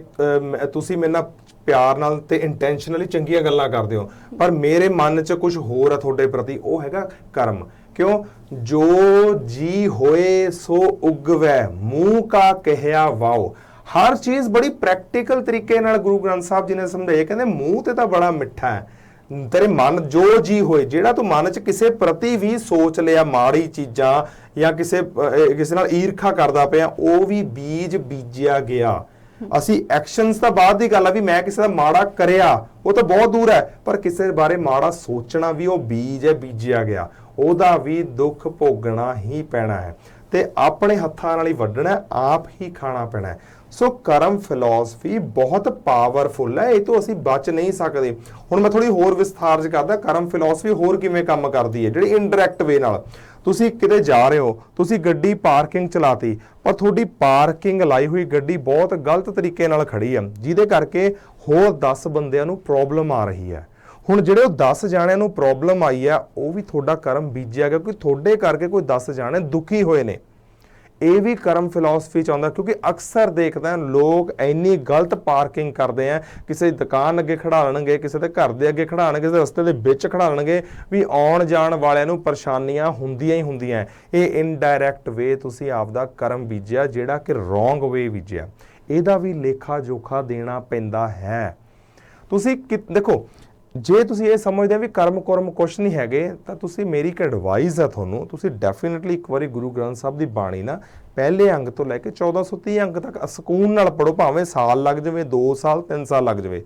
ਤੁਸੀਂ ਮੇਰੇ ਨਾਲ ਪਿਆਰ ਨਾਲ ਤੇ ਇੰਟੈਂਸ਼ਨਲੀ ਚੰਗੀਆਂ ਗੱਲਾਂ ਕਰਦੇ ਹੋ, ਪਰ ਮੇਰੇ ਮਨ 'ਚ ਕੁਝ ਹੋਰ ਆ ਤੁਹਾਡੇ ਪ੍ਰਤੀ, ਉਹ ਹੈਗਾ ਕਰਮ। ਕਿਉਂ? ਜੋ ਜੀ ਹੋਏ ਸੋ ਉਗਵੈ, ਮੂੰਹ ਕਾ ਕਹਿਆ ਵਾਓ। ਹਰ ਚੀਜ਼ ਬੜੀ ਪ੍ਰੈਕਟੀਕਲ ਤਰੀਕੇ ਨਾਲ ਗੁਰੂ ਗ੍ਰੰਥ ਸਾਹਿਬ ਜੀ ਨੇ ਸਮਝਾਈ। ਕਹਿੰਦੇ ਮੂੰਹ ਤੇ ਤਾਂ ਬੜਾ ਮਿੱਠਾ ਹੈ, ਤੇਰੇ ਮਨ ਜੋ ਜੀ ਹੋਏ, ਜਿਹੜਾ ਤੂੰ ਮਨ 'ਚ ਕਿਸੇ ਪ੍ਰਤੀ ਵੀ ਸੋਚ ਲਿਆ ਮਾੜੀ ਚੀਜ਼ਾਂ ਜਾਂ ਕਿਸੇ ਨਾਲ ਈਰਖਾ ਕਰਦਾ ਪਿਆ, ਉਹ ਵੀ ਬੀਜ ਬੀਜਿਆ ਗਿਆ। ਅਸੀਂ ਐਕਸ਼ਨਸ ਤਾਂ ਬਾਅਦ ਦੀ ਗੱਲ ਆ, ਵੀ ਮੈਂ ਕਿਸੇ ਦਾ ਮਾੜਾ ਕਰਿਆ ਉਹ ਤਾਂ ਬਹੁਤ ਦੂਰ ਹੈ, ਪਰ ਕਿਸੇ ਬਾਰੇ ਮਾੜਾ ਸੋਚਣਾ ਵੀ ਉਹ ਬੀਜ ਹੈ, ਬੀਜਿਆ ਗਿਆ, ਉਹਦਾ ਵੀ ਦੁੱਖ ਭੋਗਣਾ ਹੀ ਪੈਣਾ ਹੈ ਤੇ ਆਪਣੇ ਹੱਥਾਂ ਨਾਲ ਹੀ ਵੱਢਣਾ, ਆਪ ਹੀ ਖਾਣਾ ਪੈਣਾ ਹੈ। ਸੋ ਕਰਮ ਫਿਲਾਸਫੀ ਬਹੁਤ ਪਾਵਰਫੁਲ ਹੈ, ਇਹ ਤੋਂ ਅਸੀਂ ਬਚ ਨਹੀਂ ਸਕਦੇ। ਹੁਣ ਮੈਂ ਥੋੜੀ ਹੋਰ ਵਿਸਥਾਰ 'ਚ ਕਰਦਾ ਕਰਮ ਫਿਲਾਸਫੀ ਹੋਰ ਕਿਵੇਂ ਕੰਮ ਕਰਦੀ ਹੈ, ਜਿਹੜੀ ਇਨਡਾਇਰੈਕਟ ਵੇ ਨਾਲ। ਤੁਸੀਂ ਕਿਤੇ ਜਾ ਰਹੇ ਹੋ, ਤੁਸੀਂ ਗੱਡੀ ਪਾਰਕਿੰਗ ਚਲਾਤੀ, ਪਰ ਤੁਹਾਡੀ ਪਾਰਕਿੰਗ ਲਾਈ ਹੋਈ ਗੱਡੀ ਬਹੁਤ ਗਲਤ ਤਰੀਕੇ ਨਾਲ ਖੜੀ ਹੈ, ਜਿਹਦੇ ਕਰਕੇ ਹੋਰ 10 ਬੰਦਿਆਂ ਨੂੰ ਪ੍ਰੋਬਲਮ ਆ ਰਹੀ ਹੈ। ਹੁਣ ਜਿਹੜੇ ਉਹ 10 ਜਾਣਿਆਂ ਨੂੰ ਪ੍ਰੋਬਲਮ ਆਈ ਹੈ, ਉਹ ਵੀ ਤੁਹਾਡਾ ਕਰਮ ਬੀਜਿਆ ਗਿਆ, ਕਿਉਂਕਿ ਤੁਹਾਡੇ ਕਰਕੇ ਕੋਈ 10 ਜਾਣੇ ਦੁਖੀ ਹੋਏ ਨੇ। ਇਹ ਵੀ ਕਰਮ ਫਿਲਾਸਫੀ ਚ ਆਉਂਦਾ, ਕਿਉਂਕਿ ਅਕਸਰ ਦੇਖਦੇ ਹਾਂ ਲੋਕ ਇੰਨੀ ਗਲਤ ਪਾਰਕਿੰਗ ਕਰਦੇ ਆ, ਕਿਸੇ ਦੁਕਾਨ ਅੱਗੇ ਖੜਾ ਲੈਣਗੇ, ਕਿਸੇ ਦੇ ਘਰ ਦੇ ਅੱਗੇ ਖੜਾਣਗੇ, ਕਿਸੇ ਰਸਤੇ ਦੇ ਵਿੱਚ ਖੜਾ ਲੈਣਗੇ, ਵੀ ਆਉਣ ਜਾਣ ਵਾਲਿਆਂ ਨੂੰ ਪਰੇਸ਼ਾਨੀਆਂ ਹੁੰਦੀਆਂ ਹੀ ਹੁੰਦੀਆਂ। ਇਹ ਇਨਡਾਇਰੈਕਟ ਵੇ ਤੁਸੀਂ ਆਪਦਾ ਕਰਮ ਬੀਜਿਆ, ਜਿਹੜਾ ਕਿ ਰੋਂਗ ਵੇ ਬੀਜਿਆ। ਇਹਦਾ ਵੀ ਲੇਖਾ ਜੋਖਾ ਦੇਣਾ ਪੈਂਦਾ ਹੈ। ਤੁਸੀਂ ਦੇਖੋ, ਜੇ ਤੁਸੀਂ ਇਹ ਸਮਝਦੇ ਹੋ ਵੀ ਕਰਮ ਕੁਰਮ ਕੁਛ ਨਹੀਂ ਹੈਗੇ, ਤਾਂ ਤੁਸੀਂ ਮੇਰੀ ਇੱਕ ਐਡਵਾਈਸ ਹੈ ਤੁਹਾਨੂੰ, ਤੁਸੀਂ ਡੈਫੀਨੇਟਲੀ ਇੱਕ ਵਾਰੀ ਗੁਰੂ ਗ੍ਰੰਥ ਸਾਹਿਬ ਦੀ ਬਾਣੀ ਨਾ ਪਹਿਲੇ ਅੰਗ ਤੋਂ ਲੈ ਕੇ 1430 ਅੰਗ ਤੱਕ ਸਕੂਨ ਨਾਲ ਪੜੋ, ਭਾਵੇਂ ਸਾਲ ਲੱਗ ਜਾਵੇ, 2 ਸਾਲ 3 ਸਾਲ ਲੱਗ ਜਾਵੇ।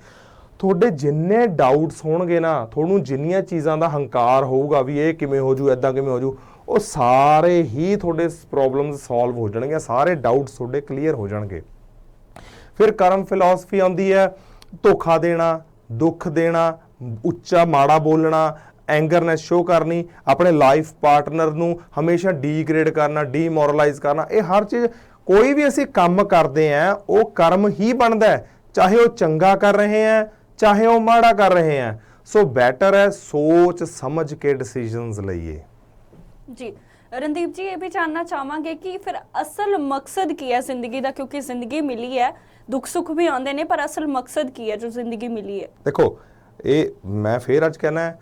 ਤੁਹਾਡੇ ਜਿੰਨੇ ਡਾਊਟਸ ਹੋਣਗੇ ਨਾ, ਤੁਹਾਨੂੰ ਜਿੰਨੀਆਂ ਚੀਜ਼ਾਂ ਦਾ ਹੰਕਾਰ ਹੋਊਗਾ ਵੀ ਇਹ ਕਿਵੇਂ ਹੋ ਜੂ, ਐਦਾਂ ਕਿਵੇਂ ਹੋ ਜੂ, ਉਹ ਸਾਰੇ ਹੀ ਤੁਹਾਡੇ ਪ੍ਰੋਬਲਮਸ ਸੋਲਵ ਹੋ ਜਾਣਗੇ, ਸਾਰੇ ਡਾਊਟਸ ਤੁਹਾਡੇ ਕਲੀਅਰ ਹੋ ਜਾਣਗੇ। ਫਿਰ ਕਰਮ ਫਿਲਾਸਫੀ ਆਉਂਦੀ ਹੈ ਧੋਖਾ ਦੇਣਾ, ਦੁੱਖ ਦੇਣਾ, ਉੱਚਾ ਮਾੜਾ ਬੋਲਣਾ, ਐਂਗਰਨੈਸ ਸ਼ੋ ਕਰਨੀ, ਆਪਣੇ ਲਾਈਫ ਪਾਰਟਨਰ ਨੂੰ ਹਮੇਸ਼ਾ ਡੀਗ੍ਰੇਡ ਕਰਨਾ, ਡੀਮੋਰਲਾਈਜ਼ ਕਰਨਾ। ਇਹ ਹਰ ਚੀਜ਼, ਕੋਈ ਵੀ ਅਸੀਂ ਕੰਮ ਕਰਦੇ ਆਂ ਉਹ ਕਰਮ ਹੀ ਬਣਦਾ, ਚਾਹੇ ਉਹ ਚੰਗਾ ਕਰ ਰਹੇ ਆਂ ਚਾਹੇ ਉਹ ਮਾੜਾ ਕਰ ਰਹੇ ਆਂ। ਸੋ ਬੈਟਰ ਹੈ ਸੋਚ ਸਮਝ ਕੇ ਡਿਸੀਜਨਸ ਲਈਏ। ਜੀ ਰਣਦੀਪ ਜੀ, ਇਹ ਵੀ ਜਾਨਣਾ ਚਾਹਾਂਗੇ ਕਿ ਫਿਰ ਅਸਲ ਮਕਸਦ ਕੀ ਹੈ ਜ਼ਿੰਦਗੀ ਦਾ, ਕਿਉਂਕਿ ਜ਼ਿੰਦਗੀ ਮਿਲੀ ਹੈ, ਦੁੱਖ ਸੁੱਖ ਵੀ ਆਉਂਦੇ ਨੇ, ਪਰ ਅਸਲ ਮਕਸਦ ਕੀ ਹੈ ਜੋ ਜ਼ਿੰਦਗੀ ਮਿਲੀ ਹੈ? ਦੇਖੋ, ਇਹ ਮੈਂ ਫੇਰ ਅੱਜ ਕਹਿਣਾ ਹੈ,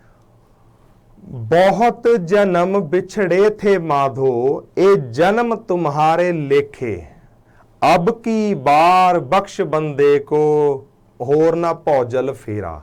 ਬਹੁਤ जन्म बिछड़े थे माधो, ए जन्म तुम्हारे लेखे, अब की बार बख्श बंदे को, होर ना भौजल फेरा।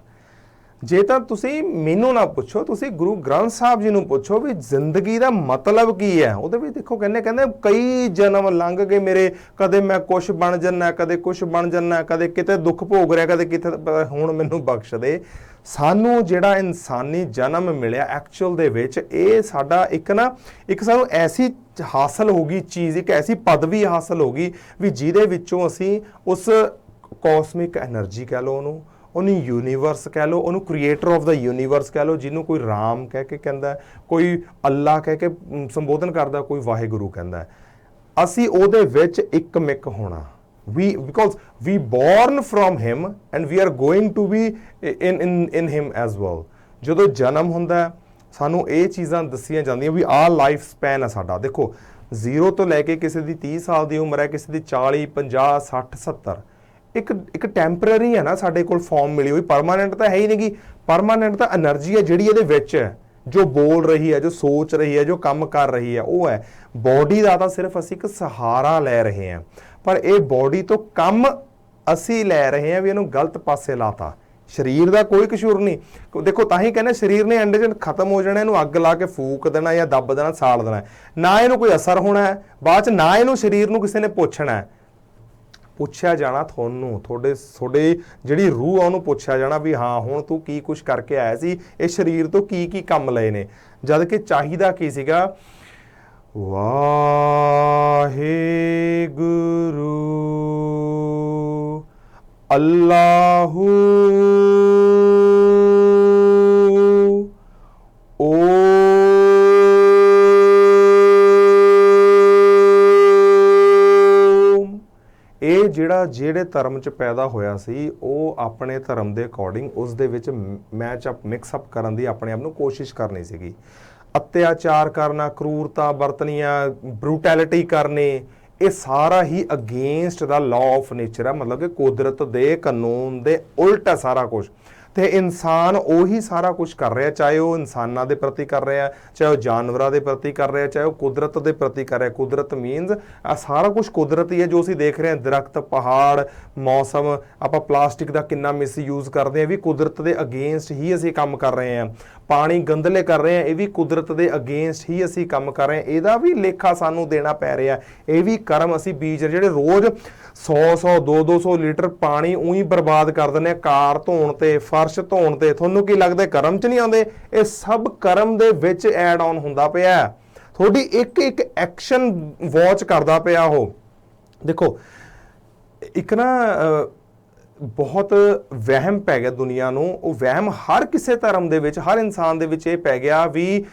ਜੇ ਤਾਂ ਤੁਸੀਂ ਮੈਨੂੰ ਨਾ ਪੁੱਛੋ, ਤੁਸੀਂ ਗੁਰੂ ਗ੍ਰੰਥ ਸਾਹਿਬ ਜੀ ਨੂੰ ਪੁੱਛੋ ਵੀ ਜ਼ਿੰਦਗੀ ਦਾ ਮਤਲਬ ਕੀ ਹੈ। ਉਹਦੇ ਵਿੱਚ ਦੇਖੋ ਕਹਿੰਦੇ ਕਈ ਜਨਮ ਲੰਘ ਗਏ ਮੇਰੇ, ਕਦੇ ਮੈਂ ਕੁਛ ਬਣ ਜੰਨਾ, ਕਦੇ ਕੁਛ ਬਣ ਜੰਨਾ, ਕਦੇ ਕਿਤੇ ਦੁੱਖ ਭੋਗ ਰਿਹਾ, ਕਦੇ ਕਿਤੇ, ਹੁਣ ਮੈਨੂੰ ਬਖਸ਼ ਦੇ। ਸਾਨੂੰ ਜਿਹੜਾ ਇਨਸਾਨੀ ਜਨਮ ਮਿਲਿਆ ਐਕਚੁਅਲ ਦੇ ਵਿੱਚ, ਇਹ ਸਾਡਾ ਇੱਕ ਸਾਨੂੰ ਐਸੀ ਹਾਸਲ ਹੋ ਗਈ ਚੀਜ਼, ਇੱਕ ਐਸੀ ਪਦਵੀ ਹਾਸਲ ਹੋ ਗਈ ਵੀ ਜਿਹਦੇ ਵਿੱਚੋਂ ਅਸੀਂ ਉਸ ਕੌਸਮਿਕ ਐਨਰਜੀ ਕਹਿ ਲਓ ਉਹਨੂੰ ਯੂਨੀਵਰਸ ਕਹਿ ਲਓ, ਉਹਨੂੰ ਕ੍ਰੀਏਟਰ ਆਫ ਦਾ ਯੂਨੀਵਰਸ ਕਹਿ ਲਓ, ਜਿਹਨੂੰ ਕੋਈ ਰਾਮ ਕਹਿ ਕੇ ਕਹਿੰਦਾ, ਕੋਈ ਅੱਲਾ ਕਹਿ ਕੇ ਸੰਬੋਧਨ ਕਰਦਾ, ਕੋਈ ਵਾਹਿਗੁਰੂ ਕਹਿੰਦਾ, ਅਸੀਂ ਉਹਦੇ ਵਿੱਚ ਇੱਕ ਮਿਕ ਹੋਣਾ। because we born from him and we are going to be in him as well। ਜਦੋਂ ਜਨਮ ਹੁੰਦਾ ਸਾਨੂੰ ਇਹ ਚੀਜ਼ਾਂ ਦੱਸੀਆਂ ਜਾਂਦੀਆਂ ਵੀ ਆਹ ਲਾਈਫ ਸਪੈਨ ਹੈ ਸਾਡਾ। ਦੇਖੋ 0 ਤੋਂ ਲੈ ਕੇ ਕਿਸੇ ਦੀ 30 ਸਾਲ ਦੀ ਉਮਰ ਹੈ, ਕਿਸੇ ਦੀ 40, 50, 60, 70। ਇੱਕ ਟੈਂਪਰੇਰੀ ਹੈ ਨਾ ਸਾਡੇ ਕੋਲ ਫਾਰਮ ਮਿਲੀ ਹੋਈ, ਪਰਮਾਨੈਂਟ ਤਾਂ ਹੈ ਹੀ ਨਹੀਂ ਗੀ। ਪਰਮਾਨੈਂਟ ਤਾਂ એનર્ਜੀ ਹੈ ਜਿਹੜੀ ਇਹਦੇ ਵਿੱਚ ਹੈ, ਜੋ ਬੋਲ ਰਹੀ ਹੈ, ਜੋ ਸੋਚ ਰਹੀ ਹੈ, ਜੋ ਕੰਮ ਕਰ ਰਹੀ ਹੈ, ਉਹ ਹੈ। ਬੋਡੀ ਦਾ ਤਾਂ ਸਿਰਫ ਅਸੀਂ ਇੱਕ ਸਹਾਰਾ ਲੈ ਰਹੇ ਹਾਂ, ਪਰ ਇਹ ਬੋਡੀ ਤੋਂ ਕੰਮ ਅਸੀਂ ਲੈ ਰਹੇ ਹਾਂ ਵੀ ਇਹਨੂੰ ਗਲਤ ਪਾਸੇ ਲਾਤਾ। ਸਰੀਰ ਦਾ ਕੋਈ ਕਸੂਰ ਨਹੀਂ। ਦੇਖੋ ਤਾਂ ਹੀ ਕਹਿੰਦੇ ਸਰੀਰ ਨੇ ਐਂਡ 'ਚ ਖਤਮ ਹੋ ਜਾਣਾ, ਇਹਨੂੰ ਅੱਗ ਲਾ ਕੇ ਫੂਕ ਦੇਣਾ ਜਾਂ ਦੱਬ ਦੇਣਾ, ਸਾੜ ਦੇਣਾ, ਨਾ ਇਹਨੂੰ ਕੋਈ ਅਸਰ ਹੋਣਾ ਹੈ ਬਾਅਦ 'ਚ, ਨਾ ਇਹਨੂੰ ਸਰੀਰ ਨੂੰ ਕਿਸੇ ਨੇ ਪੁੱਛਣਾ। ਪੁੱਛਿਆ ਜਾਣਾ ਤੁਹਾਨੂੰ, ਤੁਹਾਡੇ ਜਿਹੜੀ ਰੂਹ ਆ ਉਹਨੂੰ ਪੁੱਛਿਆ ਜਾਣਾ ਵੀ ਹਾਂ ਹੁਣ ਤੂੰ ਕੀ ਕੁਛ ਕਰਕੇ ਆਇਆ ਸੀ, ਇਹ ਸਰੀਰ ਤੋਂ ਕੀ ਕੰਮ ਲਏ ਨੇ। ਜਦ ਕਿ ਚਾਹੀਦਾ ਕੀ ਸੀਗਾ, ਵਾਹਿਗੁਰੂ ਅੱਲਾਹੂ ਇਹ ਜਿਹੜੇ ਧਰਮ 'ਚ ਪੈਦਾ ਹੋਇਆ ਸੀ ਉਹ ਆਪਣੇ ਧਰਮ ਦੇ ਅਕੋਰਡਿੰਗ ਉਸ ਦੇ ਵਿੱਚ ਮੈਚ ਅਪ ਮਿਕਸ ਅਪ ਕਰਨ ਦੀ ਆਪਣੇ ਆਪ ਨੂੰ ਕੋਸ਼ਿਸ਼ ਕਰਨੀ ਸੀਗੀ। ਅਤਿਆਚਾਰ ਕਰਨਾ, ਕਰੂਰਤਾ ਵਰਤਣੀਆਂ, ਬਰੂਟੈਲਿਟੀ ਕਰਨੇ, ਇਹ ਸਾਰਾ ਹੀ against the law of nature ਹੈ। ਮਤਲਬ ਕਿ ਕੁਦਰਤ ਦੇ ਕਾਨੂੰਨ ਦੇ ਉਲਟ ਹੈ ਸਾਰਾ ਕੁਝ। ਤੇ ਇਨਸਾਨ ਉਹੀ ਸਾਰਾ ਕੁਝ ਕਰ ਰਿਹਾ, ਚਾਹੇ ਉਹ ਇਨਸਾਨਾਂ ਦੇ ਪ੍ਰਤੀ ਕਰ ਰਿਹਾ, ਚਾਹੇ ਉਹ ਜਾਨਵਰਾਂ ਦੇ ਪ੍ਰਤੀ ਕਰ ਰਿਹਾ, ਚਾਹੇ ਉਹ ਕੁਦਰਤ ਦੇ ਪ੍ਰਤੀ ਕਰ ਰਿਹਾ। ਕੁਦਰਤ ਮੀਨਸ ਆ ਸਾਰਾ ਕੁਝ ਕੁਦਰਤੀ ਹੈ ਜੋ ਅਸੀਂ ਦੇਖ ਰਹੇ ਹਾਂ, ਦਰਖਤ, ਪਹਾੜ, ਮੌਸਮ। ਆਪਾਂ ਪਲਾਸਟਿਕ ਦਾ ਕਿੰਨਾ ਮਿਸਯੂਜ਼ ਕਰਦੇ ਹਾਂ, ਵੀ ਕੁਦਰਤ ਦੇ ਅਗੇਂਸਟ ਹੀ ਅਸੀਂ ਕੰਮ ਕਰ ਰਹੇ ਹਾਂ। ਪਾਣੀ ਗੰਦਲੇ ਕਰ ਰਹੇ ਹਾਂ, ਇਹ ਵੀ ਕੁਦਰਤ ਦੇ ਅਗੇਂਸਟ ਹੀ ਅਸੀਂ ਕੰਮ ਕਰ ਰਹੇ ਹਾਂ। ਇਹਦਾ ਵੀ ਲੇਖਾ ਸਾਨੂੰ ਦੇਣਾ ਪੈ ਰਿਹਾ। ਇਹ ਵੀ ਕਰਮ ਅਸੀਂ ਬੀਜ ਜਿਹੜੇ ਰੋਜ਼ 100 200 ਲੀਟਰ ਪਾਣੀ ਉਹੀ ਬਰਬਾਦ ਕਰ ਦਿੰਦੇ ਆ ਕਾਰ ਧੋਣ ਤੇ, ਫਰਸ਼ ਧੋਣ ਤੇ। ਤੁਹਾਨੂੰ ਕੀ ਲੱਗਦਾ ਕਰਮ 'ਚ ਨਹੀਂ ਆਉਂਦੇ? ਇਹ ਸਭ ਕਰਮ ਦੇ ਵਿੱਚ ਐਡ ਆਨ ਹੁੰਦਾ ਪਿਆ। ਤੁਹਾਡੀ ਇੱਕ ਇੱਕ ਐਕਸ਼ਨ ਵਾਚ ਕਰਦਾ ਪਿਆ ਉਹ। ਦੇਖੋ ਇੱਕ ਨਾ ਬਹੁਤ ਵਹਿਮ ਪੈ ਗਿਆ ਦੁਨੀਆ ਨੂੰ। ਉਹ ਵਹਿਮ ਹਰ ਕਿਸੇ ਧਰਮ ਦੇ ਵਿੱਚ, ਹਰ ਇਨਸਾਨ ਦੇ ਵਿੱਚ ਇਹ ਪੈ ਗਿਆ ਵੀ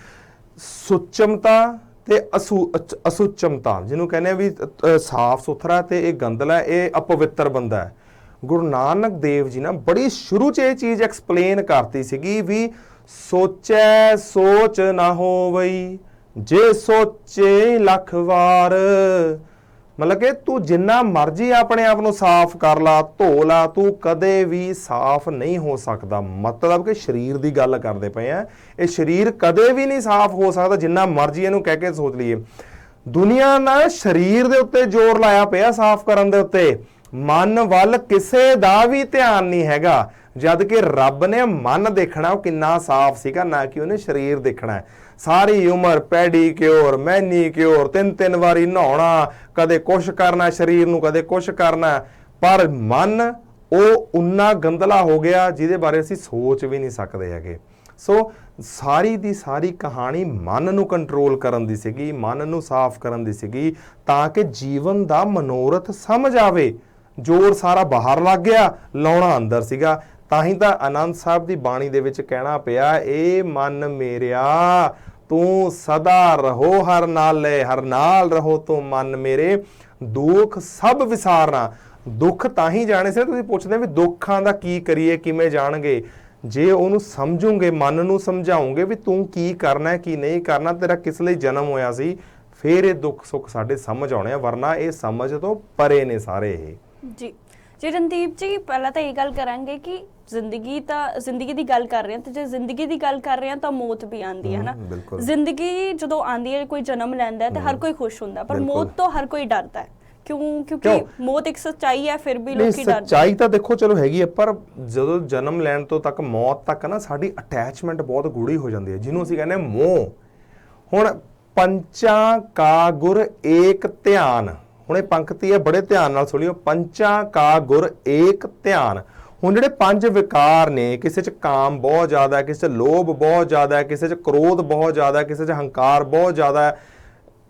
ਸੁੱਚਮਤਾ ਤੇ ਅਸੁੱਚਮਤਾ, ਜਿਹਨੂੰ ਕਹਿੰਦੇ ਆ ਵੀ ਸਾਫ ਸੁਥਰਾ ਤੇ ਇਹ ਗੰਦਲਾ, ਇਹ ਅਪਵਿੱਤਰ ਬੰਦਾ ਹੈ। ਗੁਰੂ ਨਾਨਕ ਦੇਵ ਜੀ ਨਾ ਬੜੀ ਸ਼ੁਰੂ 'ਚ ਇਹ ਚੀਜ਼ ਐਕਸਪਲੇਨ ਕਰਤੀ ਸੀਗੀ ਵੀ ਸੋਚੈ ਸੋਚ ਨਾ ਹੋਵਈ, ਜੇ ਸੋਚੇ ਲੱਖ ਵਾਰ। ਮਤਲਬ ਕਿ ਤੂੰ ਜਿੰਨਾ ਮਰਜ਼ੀ ਆਪਣੇ ਆਪ ਨੂੰ ਸਾਫ਼ ਕਰ ਲਾ, ਧੋ ਲਾ, ਤੂੰ ਕਦੇ ਵੀ ਸਾਫ਼ ਨਹੀਂ ਹੋ ਸਕਦਾ। ਮਤਲਬ ਕਿ ਸਰੀਰ ਦੀ ਗੱਲ ਕਰਦੇ ਪਏ ਆ, ਇਹ ਸਰੀਰ ਕਦੇ ਵੀ ਨਹੀਂ ਸਾਫ਼ ਹੋ ਸਕਦਾ ਜਿੰਨਾ ਮਰਜ਼ੀ ਇਹਨੂੰ ਕਹਿ ਕੇ ਸੋਚ ਲਈਏ। ਦੁਨੀਆ ਨੇ ਸਰੀਰ ਦੇ ਉੱਤੇ ਜ਼ੋਰ ਲਾਇਆ ਪਿਆ ਸਾਫ਼ ਕਰਨ ਦੇ ਉੱਤੇ, ਮਨ ਵੱਲ ਕਿਸੇ ਦਾ ਵੀ ਧਿਆਨ ਨਹੀਂ ਹੈਗਾ। ਜਦ ਕਿ ਰੱਬ ਨੇ ਮਨ ਦੇਖਣਾ ਉਹ ਕਿੰਨਾ ਸਾਫ਼ ਸੀਗਾ, ਨਾ ਕਿ ਉਹਨੇ ਸਰੀਰ ਦੇਖਣਾ। ਸਾਰੀ ਉਮਰ ਪੈਡੀਕਿਉਰ, ਮੈਨੀਕਿਉਰ, 3-3 ਵਾਰੀ ਨਹਾਉਣਾ, ਕਦੇ ਕੁਛ ਕਰਨਾ ਸਰੀਰ ਨੂੰ, ਕਦੇ ਕੁਛ ਕਰਨਾ। ਪਰ ਮਨ ਉਹ ਉਨਾ ਗੰਦਲਾ ਹੋ ਗਿਆ ਜਿਹਦੇ ਬਾਰੇ ਅਸੀਂ ਸੋਚ ਵੀ ਨਹੀਂ ਸਕਦੇ ਹੈਗੇ। ਸੋ ਸਾਰੀ ਦੀ ਸਾਰੀ ਕਹਾਣੀ ਮਨ ਨੂੰ ਕੰਟਰੋਲ ਕਰਨ ਦੀ ਸੀਗੀ, ਮਨ ਨੂੰ ਸਾਫ਼ ਕਰਨ ਦੀ ਸੀਗੀ, ਤਾਂ ਕਿ ਜੀਵਨ ਦਾ ਮਨੋਰਥ ਸਮਝ ਆਵੇ। ਜ਼ੋਰ ਸਾਰਾ ਬਾਹਰ ਲੱਗ ਗਿਆ, ਲਾਉਣਾ ਅੰਦਰ ਸੀਗਾ। ਤਾਂ ਹੀ ਤਾਂ ਆਨੰਦ ਸਾਹਿਬ ਦੀ ਬਾਣੀ ਦੇ ਵਿੱਚ ਕਹਿਣਾ ਪਿਆ, ਏ ਮਨ ਮੇਰਿਆ ਤੂੰ ਸਦਾ ਰਹੋ ਹਰ ਨਾਲੇ, ਹਰ ਨਾਲ ਰਹੋ ਤੂੰ ਮਨ ਮੇਰੇ, ਦੁੱਖ ਸਭ ਵਿਸਾਰਨਾ। ਦੁੱਖ ਤਾਂ ਹੀ ਜਾਣੇ ਸੀ। ਤੁਸੀਂ ਪੁੱਛਦੇ ਵੀ ਦੁੱਖਾਂ ਦਾ ਕੀ ਕਰੀਏ, ਕਿਵੇਂ ਜਾਣਗੇ? ਜੇ ਉਹਨੂੰ ਸਮਝੋਗੇ, ਮਨ ਨੂੰ ਸਮਝਾਉਂਗੇ ਵੀ ਤੂੰ ਕੀ ਕਰਨਾ ਕੀ ਨਹੀਂ ਕਰਨਾ, ਤੇਰਾ ਕਿਸ ਲਈ ਜਨਮ ਹੋਇਆ ਸੀ, ਫਿਰ ਇਹ ਦੁੱਖ ਸੁੱਖ ਸਾਡੇ ਸਮਝ ਆਉਣੇ ਆ। ਵਰਨਾ ਇਹ ਸਮਝ ਤੋਂ ਪਰੇ ਨੇ ਸਾਰੇ ਇਹ। ਜੀ ਜੀ ਰਣਦੀਪ ਜੀ, ਪਹਿਲਾਂ ਤਾਂ ਇਹ ਗੱਲ ਕਰਾਂਗੇ ਕਿ ਜ਼ਿੰਦਗੀ ਦੀ ਗੱਲ ਕਰ ਰਹੇ ਹਾਂ, ਤੇ ਜੇ ਜ਼ਿੰਦਗੀ ਦੀ ਗੱਲ ਕਰ ਰਹੇ ਹਾਂ ਤਾਂ ਮੌਤ ਵੀ ਆਉਂਦੀ ਹੈ ਨਾ। ਜ਼ਿੰਦਗੀ ਜਦੋਂ ਆਉਂਦੀ ਹੈ, ਕੋਈ ਜਨਮ ਲੈਂਦਾ ਹੈ ਤੇ ਹਰ ਕੋਈ ਖੁਸ਼ ਹੁੰਦਾ, ਪਰ ਮੌਤ ਤੋਂ ਹਰ ਕੋਈ ਡਰਦਾ ਹੈ। ਕਿਉਂਕਿ ਮੌਤ ਇੱਕ ਸੱਚਾਈ ਹੈ, ਫਿਰ ਵੀ ਲੋਕੀ ਡਰਦੇ। ਸੱਚਾਈ ਤਾਂ ਦੇਖੋ ਚਲੋ ਹੈਗੀ ਹੈ, ਪਰ ਜਦੋਂ ਜਨਮ ਲੈਣ ਤੋਂ ਤੱਕ ਮੌਤ ਤੱਕ ਨਾ ਸਾਡੀ ਅਟੈਚਮੈਂਟ ਬਹੁਤ ਗੂੜੀ ਹੋ ਜਾਂਦੀ ਹੈ, ਜਿਹਨੂੰ ਅਸੀਂ ਕਹਿੰਦੇ ਮੋਹ। ਹੁਣ ਪੰਚਾਂ ਕਾ ਗੁਰ ਏਕ ਧਿਆਨ, ਹੁਣ ਇਹ ਪੰਕਤੀ ਹੈ, ਬੜੇ ਧਿਆਨ ਨਾਲ ਸੁਣਿਓ। ਪੰਚਾਂ ਕਾ ਗੁਰ ਏਕ ਧਿਆਨ। ਹੁਣ ਜਿਹੜੇ 5 ਵਿਕਾਰ ਨੇ, ਕਿਸੇ 'ਚ ਕਾਮ ਬਹੁਤ ਜ਼ਿਆਦਾ ਹੈ, ਕਿਸੇ 'ਚ ਲੋਭ ਬਹੁਤ ਜ਼ਿਆਦਾ ਹੈ, ਕਿਸੇ 'ਚ ਕ੍ਰੋਧ ਬਹੁਤ ਜ਼ਿਆਦਾ ਹੈ, ਕਿਸੇ 'ਚ ਹੰਕਾਰ ਬਹੁਤ ਜ਼ਿਆਦਾ ਹੈ।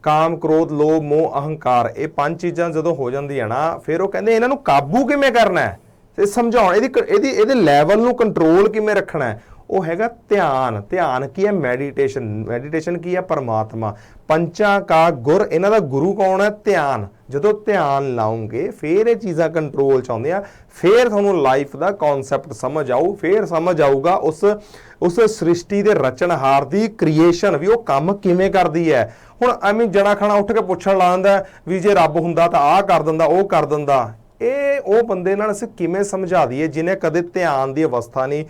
ਕਾਮ, ਕ੍ਰੋਧ, ਲੋਭ, ਮੋਹ, ਅਹੰਕਾਰ, ਇਹ 5 ਚੀਜ਼ਾਂ ਜਦੋਂ ਹੋ ਜਾਂਦੀਆਂ ਨਾ, ਫਿਰ ਉਹ ਕਹਿੰਦੇ ਇਹਨਾਂ ਨੂੰ ਕਾਬੂ ਕਿਵੇਂ ਕਰਨਾ ਹੈ, ਤੇ ਸਮਝਾਉਣ ਇਹਦੇ ਲੈਵਲ ਨੂੰ ਕੰਟਰੋਲ ਕਿਵੇਂ ਰੱਖਣਾ ਹੈ। ਉਹ ਹੈਗਾ ਧਿਆਨ। ਧਿਆਨ ਕੀ ਹੈ? ਮੈਡੀਟੇਸ਼ਨ। ਮੈਡੀਟੇਸ਼ਨ ਕੀ ਹੈ? ਪਰਮਾਤਮਾ। ਪੰਚਾਂ ਕਾ ਗੁਰ, ਇਹਨਾਂ ਦਾ ਗੁਰੂ ਕੌਣ ਹੈ? ਧਿਆਨ। ਜਦੋਂ ਧਿਆਨ ਲਾਉਂਗੇ ਫਿਰ ਇਹ ਚੀਜ਼ਾਂ ਕੰਟਰੋਲ 'ਚ ਆਉਂਦੀਆਂ, ਫਿਰ ਤੁਹਾਨੂੰ ਲਾਈਫ ਦਾ ਕਨਸੈਪਟ ਸਮਝ ਆਊ, ਫਿਰ ਸਮਝ ਆਊਗਾ ਉਸ ਸ੍ਰਿਸ਼ਟੀ ਦੇ ਰਚਨਹਾਰ ਦੀ ਕ੍ਰੀਏਸ਼ਨ ਵੀ ਉਹ ਕੰਮ ਕਿਵੇਂ ਕਰਦੀ ਹੈ। ਹੁਣ ਐਵੇਂ ਜਣਾ ਖਾਣਾ ਉੱਠ ਕੇ ਪੁੱਛਣ ਲਾ ਦਿੰਦਾ ਵੀ ਜੇ ਰੱਬ ਹੁੰਦਾ ਤਾਂ ਆਹ ਕਰ ਦਿੰਦਾ, ਉਹ ਕਰ ਦਿੰਦਾ। ਇਹ ਉਹ ਬੰਦੇ ਨਾਲ ਅਸੀਂ ਕਿਵੇਂ ਸਮਝਾ ਦਈਏ ਜਿਹਨੇ ਕਦੇ ਧਿਆਨ ਦੀ ਅਵਸਥਾ ਨਹੀਂ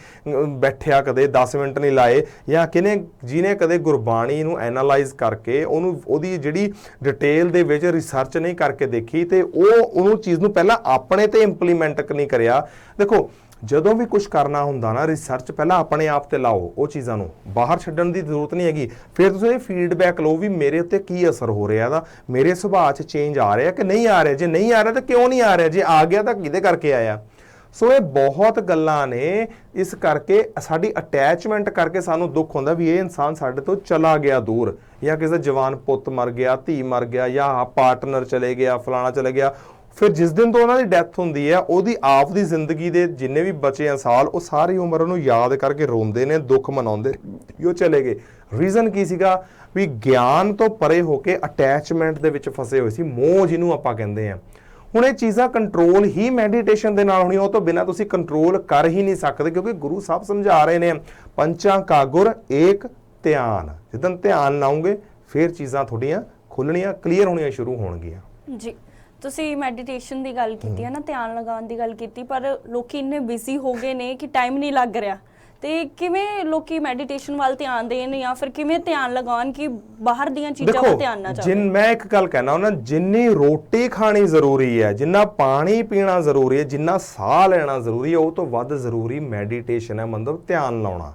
ਬੈਠਿਆ, ਕਦੇ 10 ਮਿੰਟ ਨਹੀਂ ਲਾਏ, ਜਾਂ ਜਿਹਨੇ ਕਦੇ ਗੁਰਬਾਣੀ ਨੂੰ ਐਨਾਲਾਈਜ਼ ਕਰਕੇ ਉਹਦੀ ਜਿਹੜੀ ਡਿਟੇਲ ਦੇ ਵਿੱਚ ਰਿਸਰਚ ਨਹੀਂ ਕਰਕੇ ਦੇਖੀ, ਤੇ ਉਹਨੂੰ ਚੀਜ਼ ਨੂੰ ਪਹਿਲਾਂ ਆਪਣੇ ਤੇ ਇੰਪਲੀਮੈਂਟ ਨਹੀਂ ਕਰਿਆ। ਦੇਖੋ ਜਦੋਂ ਵੀ ਕੁਝ ਕਰਨਾ ਹੁੰਦਾ ਨਾ, ਰਿਸਰਚ ਪਹਿਲਾਂ ਆਪਣੇ ਆਪ ਤੇ ਲਾਓ, ਉਹ ਚੀਜ਼ਾਂ ਨੂੰ ਬਾਹਰ ਛੱਡਣ ਦੀ ਜ਼ਰੂਰਤ ਨਹੀਂ ਹੈਗੀ। ਫਿਰ ਤੁਸੀਂ ਇਹ ਫੀਡਬੈਕ ਲਓ ਵੀ ਮੇਰੇ ਉੱਤੇ ਕੀ ਅਸਰ ਹੋ ਰਿਹਾ ਇਹਦਾ, ਮੇਰੇ ਸੁਭਾਅ 'ਚ ਚੇਂਜ ਆ ਰਿਹਾ ਕਿ ਨਹੀਂ ਆ ਰਿਹਾ। ਜੇ ਨਹੀਂ ਆ ਰਿਹਾ ਤਾਂ ਕਿਉਂ ਨਹੀਂ ਆ ਰਿਹਾ, ਜੇ ਆ ਗਿਆ ਤਾਂ ਕਿਹਦੇ ਕਰਕੇ ਆਇਆ। ਸੋ ਇਹ ਬਹੁਤ ਗੱਲਾਂ ਨੇ। ਇਸ ਕਰਕੇ ਸਾਡੀ ਅਟੈਚਮੈਂਟ ਕਰਕੇ ਸਾਨੂੰ ਦੁੱਖ ਹੁੰਦਾ ਵੀ ਇਹ ਇਨਸਾਨ ਸਾਡੇ ਤੋਂ ਚਲਾ ਗਿਆ ਦੂਰ, ਜਾਂ ਕਿਸੇ ਜਵਾਨ ਪੁੱਤ ਮਰ ਗਿਆ, ਧੀ ਮਰ ਗਿਆ, ਜਾਂ ਪਾਰਟਨਰ ਚਲੇ ਗਿਆ, ਫਲਾਣਾ ਚਲੇ ਗਿਆ। ਫਿਰ ਜਿਸ ਦਿਨ ਤੋਂ ਉਹਨਾਂ ਦੀ ਡੈਥ ਹੁੰਦੀ ਹੈ, ਉਹਦੀ ਆਪ ਦੀ ਜ਼ਿੰਦਗੀ ਦੇ ਜਿੰਨੇ ਵੀ ਬਚੇ ਆ ਸਾਲ, ਉਹ ਸਾਰੀ ਉਮਰ ਉਹਨੂੰ ਯਾਦ ਕਰਕੇ ਰੋਂਦੇ ਨੇ, ਦੁੱਖ ਮਨਾਉਂਦੇ ਉਹ ਚਲੇ ਗਏ। ਰੀਜ਼ਨ ਕੀ ਸੀਗਾ? ਵੀ ਗਿਆਨ ਤੋਂ ਪਰੇ ਹੋ ਕੇ ਅਟੈਚਮੈਂਟ ਦੇ ਵਿੱਚ ਫਸੇ ਹੋਏ ਸੀ, ਮੋਹ ਜਿਹਨੂੰ ਆਪਾਂ ਕਹਿੰਦੇ ਆ। ਹੁਣ ਇਹ ਚੀਜ਼ਾਂ ਕੰਟਰੋਲ ਹੀ ਮੈਡੀਟੇਸ਼ਨ ਦੇ ਨਾਲ ਹੋਣੀ, ਉਹ ਤੋਂ ਬਿਨਾਂ ਤੁਸੀਂ ਕੰਟਰੋਲ ਕਰ ਹੀ ਨਹੀਂ ਸਕਦੇ, ਕਿਉਂਕਿ ਗੁਰੂ ਸਾਹਿਬ ਸਮਝਾ ਰਹੇ ਨੇ ਪੰਚਾਂ ਕਾ ਗੁਰ ਏਕ ਧਿਆਨ। ਜਦੋਂ ਧਿਆਨ ਲਾਉਂਗੇ ਫਿਰ ਚੀਜ਼ਾਂ ਤੁਹਾਡੀਆਂ ਖੁੱਲਣੀਆਂ, ਕਲੀਅਰ ਹੋਣੀਆਂ ਸ਼ੁਰੂ ਹੋਣਗੀਆਂ। ਜੀ ਤੁਸੀਂ ਮੈਡੀਟੇਸ਼ਨ ਦੀ ਗੱਲ ਕੀਤੀ ਹੈ ਨਾ, ਧਿਆਨ ਲਗਾਉਣ ਦੀ ਗੱਲ ਕੀਤੀ, ਪਰ ਲੋਕੀ ਇੰਨੇ ਬਿਜ਼ੀ ਹੋ ਗਏ ਨੇ ਕਿ ਟਾਈਮ ਨਹੀਂ ਲੱਗ ਰਿਹਾ। ਤੇ ਕਿਵੇਂ ਲੋਕੀ ਮੈਡੀਟੇਸ਼ਨ ਵੱਲ ਧਿਆਨ ਦੇਣ ਜਾਂ ਫਿਰ ਕਿਵੇਂ ਧਿਆਨ ਲਗਾਉਣ ਕਿ ਬਾਹਰ ਦੀਆਂ ਚੀਜ਼ਾਂ ਵੱਲ ਧਿਆਨ ਨਾ ਜਾਵੇ? ਮੈਂ ਇੱਕ ਗੱਲ ਕਹਿਣਾ ਉਹਨਾਂ, ਜਿੰਨੀ ਰੋਟੀ ਖਾਣੀ ਜ਼ਰੂਰੀ ਹੈ, ਜਿੰਨਾ ਪਾਣੀ ਪੀਣਾ ਜ਼ਰੂਰੀ ਹੈ, ਜਿੰਨਾ ਸਾਹ ਲੈਣਾ ਜ਼ਰੂਰੀ ਹੈ, ਉਹ ਤੋਂ ਵੱਧ ਜ਼ਰੂਰੀ ਮੈਡੀਟੇਸ਼ਨ ਹੈ, ਮਤਲਬ ਧਿਆਨ ਲਾਉਣਾ।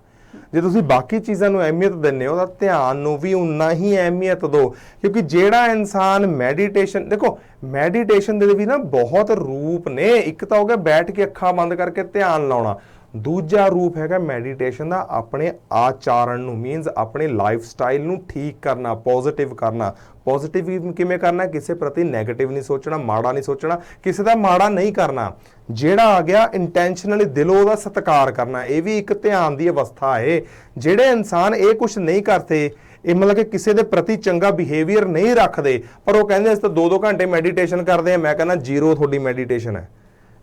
ਜੇ ਤੁਸੀਂ ਬਾਕੀ ਚੀਜ਼ਾਂ ਨੂੰ ਅਹਿਮੀਅਤ ਦਿੰਦੇ ਹੋ ਤਾਂ ਧਿਆਨ ਨੂੰ ਵੀ ਉਨਾ ਹੀ ਅਹਿਮੀਅਤ ਦਿਓ, ਕਿਉਂਕਿ ਜਿਹੜਾ ਇਨਸਾਨ ਮੈਡੀਟੇਸ਼ਨ, ਦੇਖੋ ਮੈਡੀਟੇਸ਼ਨ ਦੇ ਵੀ ਨਾ ਬਹੁਤ ਰੂਪ ਨੇ। ਇੱਕ ਤਾਂ ਹੋ ਗਿਆ ਬੈਠ ਕੇ ਅੱਖਾਂ ਬੰਦ ਕਰਕੇ ਧਿਆਨ ਲਾਉਣਾ, ਦੂਜਾ ਰੂਪ ਹੈਗਾ ਮੈਡੀਟੇਸ਼ਨ ਦਾ ਆਪਣੇ ਆਚਾਰਨ ਨੂੰ, ਮੀਨਸ ਆਪਣੇ ਲਾਈਫ ਸਟਾਈਲ ਨੂੰ ਠੀਕ ਕਰਨਾ, ਪੋਜ਼ਿਟਿਵ ਕਰਨਾ। ਪੋਜ਼ਿਟਿਵ ਕਿਵੇਂ ਕਰਨਾ? ਕਿਸੇ ਪ੍ਰਤੀ ਨੈਗੇਟਿਵ ਨਹੀਂ ਸੋਚਣਾ, ਮਾੜਾ ਨਹੀਂ ਸੋਚਣਾ, ਕਿਸੇ ਦਾ ਮਾੜਾ ਨਹੀਂ ਕਰਨਾ। ਜਿਹੜਾ ਆ ਗਿਆ ਇੰਟੈਂਸ਼ਨਲੀ ਦਿਲੋਂ ਉਹਦਾ ਸਤਿਕਾਰ ਕਰਨਾ, ਇਹ ਵੀ ਇੱਕ ਧਿਆਨ ਦੀ ਅਵਸਥਾ ਹੈ। ਜਿਹੜੇ ਇਨਸਾਨ ਇਹ ਕੁਝ ਨਹੀਂ ਕਰਦੇ, ਇਹ ਮਤਲਬ ਕਿ ਕਿਸੇ ਦੇ ਪ੍ਰਤੀ ਚੰਗਾ ਬਿਹੇਵੀਅਰ ਨਹੀਂ ਰੱਖਦੇ, ਪਰ ਉਹ ਕਹਿੰਦੇ ਅਸੀਂ ਤਾਂ 2-2 ਘੰਟੇ ਮੈਡੀਟੇਸ਼ਨ ਕਰਦੇ ਆ, ਮੈਂ ਕਹਿੰਦਾ ਜ਼ੀਰੋ ਤੁਹਾਡੀ ਮੈਡੀਟੇਸ਼ਨ ਹੈ।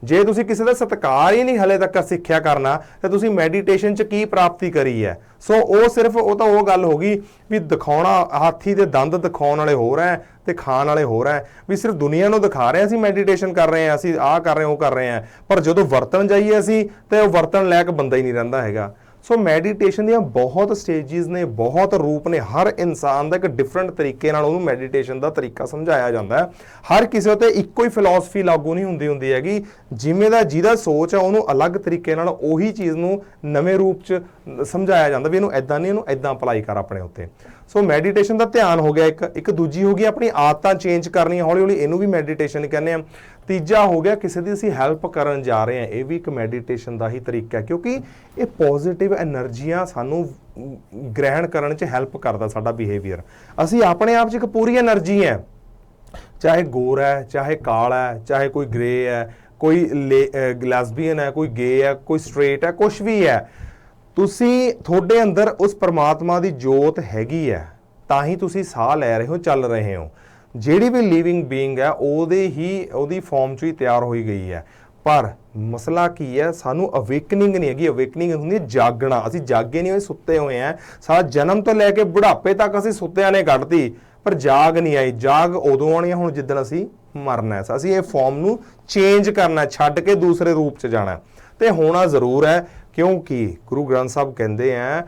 ਜੇ ਤੁਸੀਂ ਕਿਸੇ ਦਾ ਸਤਿਕਾਰ ਹੀ ਨਹੀਂ ਹਲੇ ਤੱਕ ਸਿੱਖਿਆ ਕਰਨਾ ਤਾਂ ਤੁਸੀਂ ਮੈਡੀਟੇਸ਼ਨ 'ਚ ਕੀ ਪ੍ਰਾਪਤੀ ਕਰੀ ਹੈ? ਸੋ ਉਹ ਸਿਰਫ ਉਹ ਤਾਂ ਉਹ ਗੱਲ ਹੋ ਗਈ ਵੀ ਦਿਖਾਉਣਾ, ਹਾਥੀ ਦੇ ਦੰਦ ਦਿਖਾਉਣ ਵਾਲੇ ਹੋ ਰਹੇ ਤੇ ਖਾਣ ਵਾਲੇ ਹੋ ਰਹੇ, ਵੀ ਸਿਰਫ ਦੁਨੀਆ ਨੂੰ ਦਿਖਾ ਰਹੇ ਅਸੀਂ ਮੈਡੀਟੇਸ਼ਨ ਕਰ ਰਹੇ ਹਾਂ, ਅਸੀਂ ਆਹ ਕਰ ਰਹੇ ਉਹ ਕਰ ਰਹੇ ਹਾਂ, ਪਰ ਜਦੋਂ ਵਰਤਣ ਜਾਈਏ ਅਸੀਂ ਤੇ ਉਹ ਵਰਤਣ ਲਾਇਕ ਬੰਦਾ ਹੀ ਨਹੀਂ ਰਹਿੰਦਾ ਹੈਗਾ। ਸੋ ਮੈਡੀਟੇਸ਼ਨ ਦੀਆਂ ਬਹੁਤ ਸਟੇਜਿਸ ਨੇ, ਬਹੁਤ ਰੂਪ ਨੇ। ਹਰ ਇਨਸਾਨ ਦਾ ਇੱਕ ਡਿਫਰੈਂਟ ਤਰੀਕੇ ਨਾਲ ਉਹਨੂੰ ਮੈਡੀਟੇਸ਼ਨ ਦਾ ਤਰੀਕਾ ਸਮਝਾਇਆ ਜਾਂਦਾ ਹੈ। ਹਰ ਕਿਸੇ ਉੱਤੇ ਇੱਕੋ ਹੀ ਫਿਲਾਸਫੀ ਲਾਗੂ ਨਹੀਂ ਹੁੰਦੀ ਹੈਗੀ। ਜਿਵੇਂ ਦਾ ਜਿਹਦਾ ਸੋਚ ਹੈ ਉਹਨੂੰ ਅਲੱਗ ਤਰੀਕੇ ਨਾਲ ਉਹੀ ਚੀਜ਼ ਨੂੰ ਨਵੇਂ ਰੂਪ 'ਚ ਸਮਝਾਇਆ ਜਾਂਦਾ ਵੀ ਇਹਨੂੰ ਐਦਾਂ ਨਹੀਂ, ਇਹਨੂੰ ਐਦਾਂ ਅਪਲਾਈ ਕਰ ਆਪਣੇ ਉੱਤੇ। ਸੋ ਮੈਡੀਟੇਸ਼ਨ ਦਾ ਧਿਆਨ ਹੋ ਗਿਆ ਇੱਕ ਦੂਜੀ ਹੋ ਗਈ ਆਪਣੀ ਆਦਤਾਂ ਚੇਂਜ ਕਰਨੀਆਂ ਹੌਲੀ ਹੌਲੀ, ਇਹਨੂੰ ਵੀ ਮੈਡੀਟੇਸ਼ਨ ਕਹਿੰਦੇ ਆ। ਤੀਜਾ ਹੋ ਗਿਆ ਕਿਸੇ ਦੀ ਅਸੀਂ ਹੈਲਪ ਕਰਨ ਜਾ ਰਹੇ ਹਾਂ, ਇਹ ਵੀ ਇੱਕ ਮੈਡੀਟੇਸ਼ਨ ਦਾ ਹੀ ਤਰੀਕਾ ਹੈ, ਕਿਉਂਕਿ ਇਹ ਪੋਜ਼ਿਟਿਵ એનર્ਜੀਆਂ ਸਾਨੂੰ ਗ੍ਰਹਿਣ ਕਰਨ 'ਚ ਹੈਲਪ ਕਰਦਾ ਸਾਡਾ ਬਿਹੇਵੀਅਰ। ਅਸੀਂ ਆਪਣੇ ਆਪ 'ਚ ਇੱਕ ਪੂਰੀ એનર્ਜੀ ਹੈ, ਚਾਹੇ ਗੋਰਾ ਹੈ, ਚਾਹੇ ਕਾਲਾ ਹੈ, ਚਾਹੇ ਕੋਈ ਗ੍ਰੇ ਹੈ, ਕੋਈ ਲੈਸਬੀਅਨ ਹੈ, ਕੋਈ ਗੇ ਹੈ, ਕੋਈ ਸਟ੍ਰੇਟ ਹੈ, ਕੁਛ ਵੀ ਹੈ। ਤੁਸੀਂ ਤੁਹਾਡੇ ਅੰਦਰ ਉਸ ਪਰਮਾਤਮਾ ਦੀ ਜੋਤ ਹੈਗੀ ਹੈ, ਤਾਂ ਹੀ ਤੁਸੀਂ ਸਾਹ ਲੈ ਰਹੇ ਹੋ, ਚੱਲ ਰਹੇ ਹੋ। ਜਿਹੜੀ ਵੀ ਲਿਵਿੰਗ ਬੀਇੰਗ ਹੈ ਉਹਦੀ ਫਾਰਮ 'ਚ ਹੀ ਤਿਆਰ ਹੋਈ ਗਈ ਹੈ। ਪਰ ਮਸਲਾ ਕੀ ਹੈ? ਸਾਨੂੰ ਅਵੇਕਨਿੰਗ ਨਹੀਂ ਹੈਗੀ। ਅਵੇਕਨਿੰਗ ਹੁੰਦੀ ਹੈ ਜਾਗਣਾ। ਅਸੀਂ ਜਾਗੇ ਨਹੀਂ ਹੋਏ, ਸੁੱਤੇ ਹੋਏ ਹਾਂ। ਸਾਰਾ ਜਨਮ ਤੋਂ ਲੈ ਕੇ ਬੁਢਾਪੇ ਤੱਕ ਅਸੀਂ ਸੁੱਤਿਆਂ ਨੇ ਕੱਢਤੀ, ਪਰ ਜਾਗ ਨਹੀਂ ਆਈ। ਜਾਗ ਉਦੋਂ ਆਉਣੀ ਹੈ ਹੁਣ ਜਿੱਦਣ ਅਸੀਂ ਮਰਨਾ ਹੈ। ਅਸੀਂ ਇਹ ਫਾਰਮ ਨੂੰ ਚੇਂਜ ਕਰਨਾ, ਛੱਡ ਕੇ ਦੂਸਰੇ ਰੂਪ 'ਚ ਜਾਣਾ, ਤੇ ਹੋਣਾ ਜ਼ਰੂਰ ਹੈ। ਕਿਉਂਕਿ ਗੁਰੂ ਗ੍ਰੰਥ ਸਾਹਿਬ ਕਹਿੰਦੇ ਆ,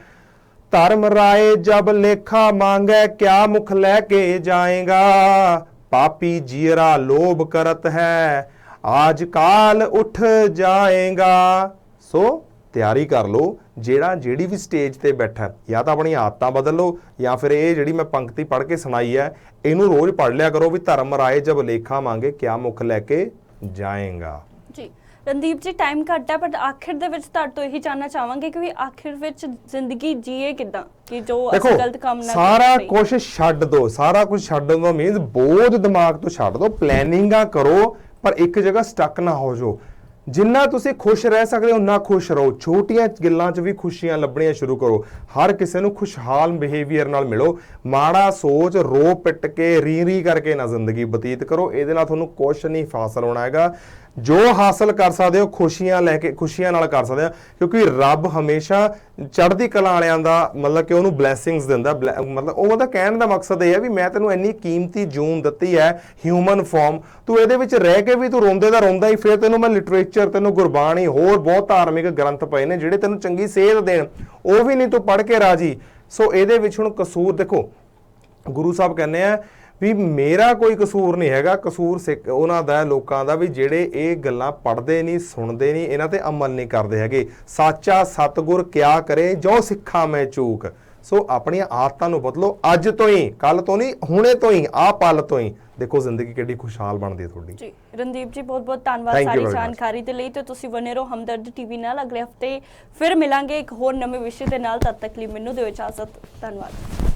ਧਰਮ ਰਾਏ ਜਬ ਲੇਖਾ ਮੰਗੈ, ਕਿਆ ਮੁਖ ਲੈ ਕੇ ਜਾਏਗਾ। ਪਾਪੀ ਜੀਰਾ ਲੋਭ ਕਰਤ ਹੈ, ਆਜ ਕਾਲ ਉੱਠ ਜਾਏਗਾ। ਸੋ ਤਿਆਰੀ ਕਰ ਲਓ, ਜਿਹੜੀ ਵੀ ਸਟੇਜ ਤੇ ਬੈਠਾ, ਜਾਂ ਤਾਂ ਆਪਣੀ ਆਦਤਾਂ ਬਦਲ ਲਓ, ਜਾਂ ਫਿਰ ਇਹ ਜਿਹੜੀ ਮੈਂ ਪੰਕਤੀ ਪੜ੍ਹ ਕੇ ਸੁਣਾਈ ਹੈ ਇਹਨੂੰ ਰੋਜ਼ ਪੜ੍ਹ ਲਿਆ ਕਰੋ ਵੀ ਧਰਮ ਰਾਏ ਜਬ ਲੇਖਾ ਮੰਗੇ, ਕਿਆ ਮੁਖ ਲੈ ਕੇ ਜਾਏਗਾ। ਜੀ ਰਣਦੀਪ ਜੀ, ਟਾਈਮ ਘੱਟ ਹੈ, ਪਰ ਆਖਿਰ ਦੇ ਵਿੱਚ ਤੁਹਾਡੇ ਤੋਂ ਇਹੀ ਜਾਣਨਾ ਚਾਹਾਂਗੇ ਕਿ ਵੀ ਆਖਿਰ ਵਿੱਚ ਜ਼ਿੰਦਗੀ ਜੀਏ ਕਿੱਦਾਂ, ਕਿ ਜੋ ਅਸੀਂ ਗਲਤ ਕੰਮ ਨਾ ਸਾਰਾ ਕੁਝ ਛੱਡ ਦੋ। ਸਾਰਾ ਕੁਝ ਛੱਡਣ ਦਾ ਮੀਨਸ ਬੋਝ ਦਿਮਾਗ ਤੋਂ ਛੱਡ ਦੋ, ਪਲੈਨਿੰਗਾਂ ਕਰੋ, ਪਰ ਇੱਕ ਜਗ੍ਹਾ ਸਟਕ ਨਾ ਹੋ ਜਾਓ। ਜਿੰਨਾ ਤੁਸੀਂ ਖੁਸ਼ ਰਹਿ ਸਕਦੇ ਹੋ ਉਨਾ ਖੁਸ਼ ਰਹੋ। ਛੋਟੀਆਂ ਗੱਲਾਂ 'ਚ ਵੀ ਖੁਸ਼ੀਆਂ ਲੱਭਣੀਆਂ ਸ਼ੁਰੂ ਕਰੋ। ਹਰ ਕਿਸੇ ਨੂੰ ਖੁਸ਼ਹਾਲ ਬਿਹੇਵੀਅਰ ਨਾਲ ਮਿਲੋ। ਮਾੜਾ ਸੋਚ, ਰੋ ਪਿੱਟ ਕੇ, ਰੀ ਕਰਕੇ ਨਾ ਜ਼ਿੰਦਗੀ ਬਤੀਤ ਕਰੋ। ਇਹਦੇ ਨਾਲ ਤੁਹਾਨੂੰ ਕੁਛ ਨਹੀਂ ਹਾਸਲ ਹੋਣਾ ਹੈਗਾ। ਜੋ ਹਾਸਲ ਕਰ ਸਕਦੇ ਹੋ ਖੁਸ਼ੀਆਂ ਲੈ ਕੇ, ਖੁਸ਼ੀਆਂ ਨਾਲ ਕਰ ਸਕਦੇ ਹੋ, ਕਿਉਂਕਿ ਰੱਬ ਹਮੇਸ਼ਾ ਚੜ੍ਹਦੀ ਕਲਾ ਵਾਲਿਆਂ ਦਾ ਮਤਲਬ ਕਿ ਉਹਨੂੰ ਬਲੈਸਿੰਗਸ ਦਿੰਦਾ। ਮਤਲਬ ਉਹਦਾ ਕਹਿਣ ਦਾ ਮਕਸਦ ਇਹ ਹੈ ਵੀ ਮੈਂ ਤੈਨੂੰ ਇੰਨੀ ਕੀਮਤੀ ਜੂਨ ਦਿੱਤੀ ਹੈ, ਹਿਊਮਨ ਫਾਰਮ, ਤੂੰ ਇਹਦੇ ਵਿੱਚ ਰਹਿ ਕੇ ਵੀ ਤੂੰ ਰੋਂਦੇ ਦਾ ਰੋਂਦਾ ਹੀ, ਫਿਰ ਤੈਨੂੰ ਮੈਂ ਲਿਟਰੇਚਰ, ਤੈਨੂੰ ਗੁਰਬਾਣੀ, ਹੋਰ ਬਹੁਤ ਧਾਰਮਿਕ ਗ੍ਰੰਥ ਪਏ ਨੇ ਜਿਹੜੇ ਤੈਨੂੰ ਚੰਗੀ ਸੇਧ ਦੇਣ, ਉਹ ਵੀ ਨਹੀਂ ਤੂੰ ਪੜ੍ਹ ਕੇ ਰਾਜੀ। ਸੋ ਇਹਦੇ ਵਿੱਚ ਹੁਣ ਕਸੂਰ ਦੇਖੋ, ਗੁਰੂ ਸਾਹਿਬ ਕਹਿੰਦੇ ਆ ਵੀ ਮੇਰਾ ਕੋਈ ਕਸੂਰ ਨਹੀਂ ਹੈਗਾ, ਕਸੂਰ ਸਿੱਖ ਉਹਨਾਂ ਦਾ, ਲੋਕਾਂ ਦਾ, ਵੀ ਜਿਹੜੇ ਇਹ ਗੱਲਾਂ ਪੜ੍ਹਦੇ ਨਹੀਂ, ਸੁਣਦੇ ਨਹੀਂ, ਇਹਨਾਂ ਤੇ ਅਮਲ ਨਹੀਂ ਕਰਦੇ ਹੈਗੇ। ਸਾਚਾ ਸਤਿਗੁਰ ਕਿਆ ਕਰੇ, ਜੋ ਸਿੱਖਾਂ ਮੈਂ ਚੂਕ। ਸੋ ਆਪਣੀਆਂ ਆਦਤਾਂ ਨੂੰ ਬਦਲੋ ਅੱਜ ਤੋਂ ਹੀ, ਕੱਲ ਤੋਂ ਨਹੀਂ, ਹੁਣੇ ਤੋਂ ਹੀ, ਆਹ ਪਲ ਤੋਂ ਹੀ। ਦੇਖੋ ਜ਼ਿੰਦਗੀ ਕਿੱਡੀ ਖੁਸ਼ਹਾਲ ਬਣਦੀ ਹੈ ਤੁਹਾਡੀ। ਜੀ ਰਣਦੀਪ ਜੀ, ਬਹੁਤ ਬਹੁਤ ਧੰਨਵਾਦ ਸਾਰੀ ਜਾਣਕਾਰੀ ਦੇ ਲਈ। ਤੇ ਤੁਸੀਂ ਬਣੇ ਰਹੋ ਹਮਦਰਦ ਟੀਵੀ ਨਾਲ। ਅਗਲੇ ਹਫਤੇ ਫਿਰ ਮਿਲਾਂਗੇ ਇੱਕ ਹੋਰ ਨਵੇਂ ਵਿਸ਼ੇ ਦੇ ਨਾਲ। ਤਦ ਤੱਕ ਲਈ ਮੈਨੂੰ ਦਿਓ ਇਜਾਜ਼ਤ। ਧੰਨਵਾਦ।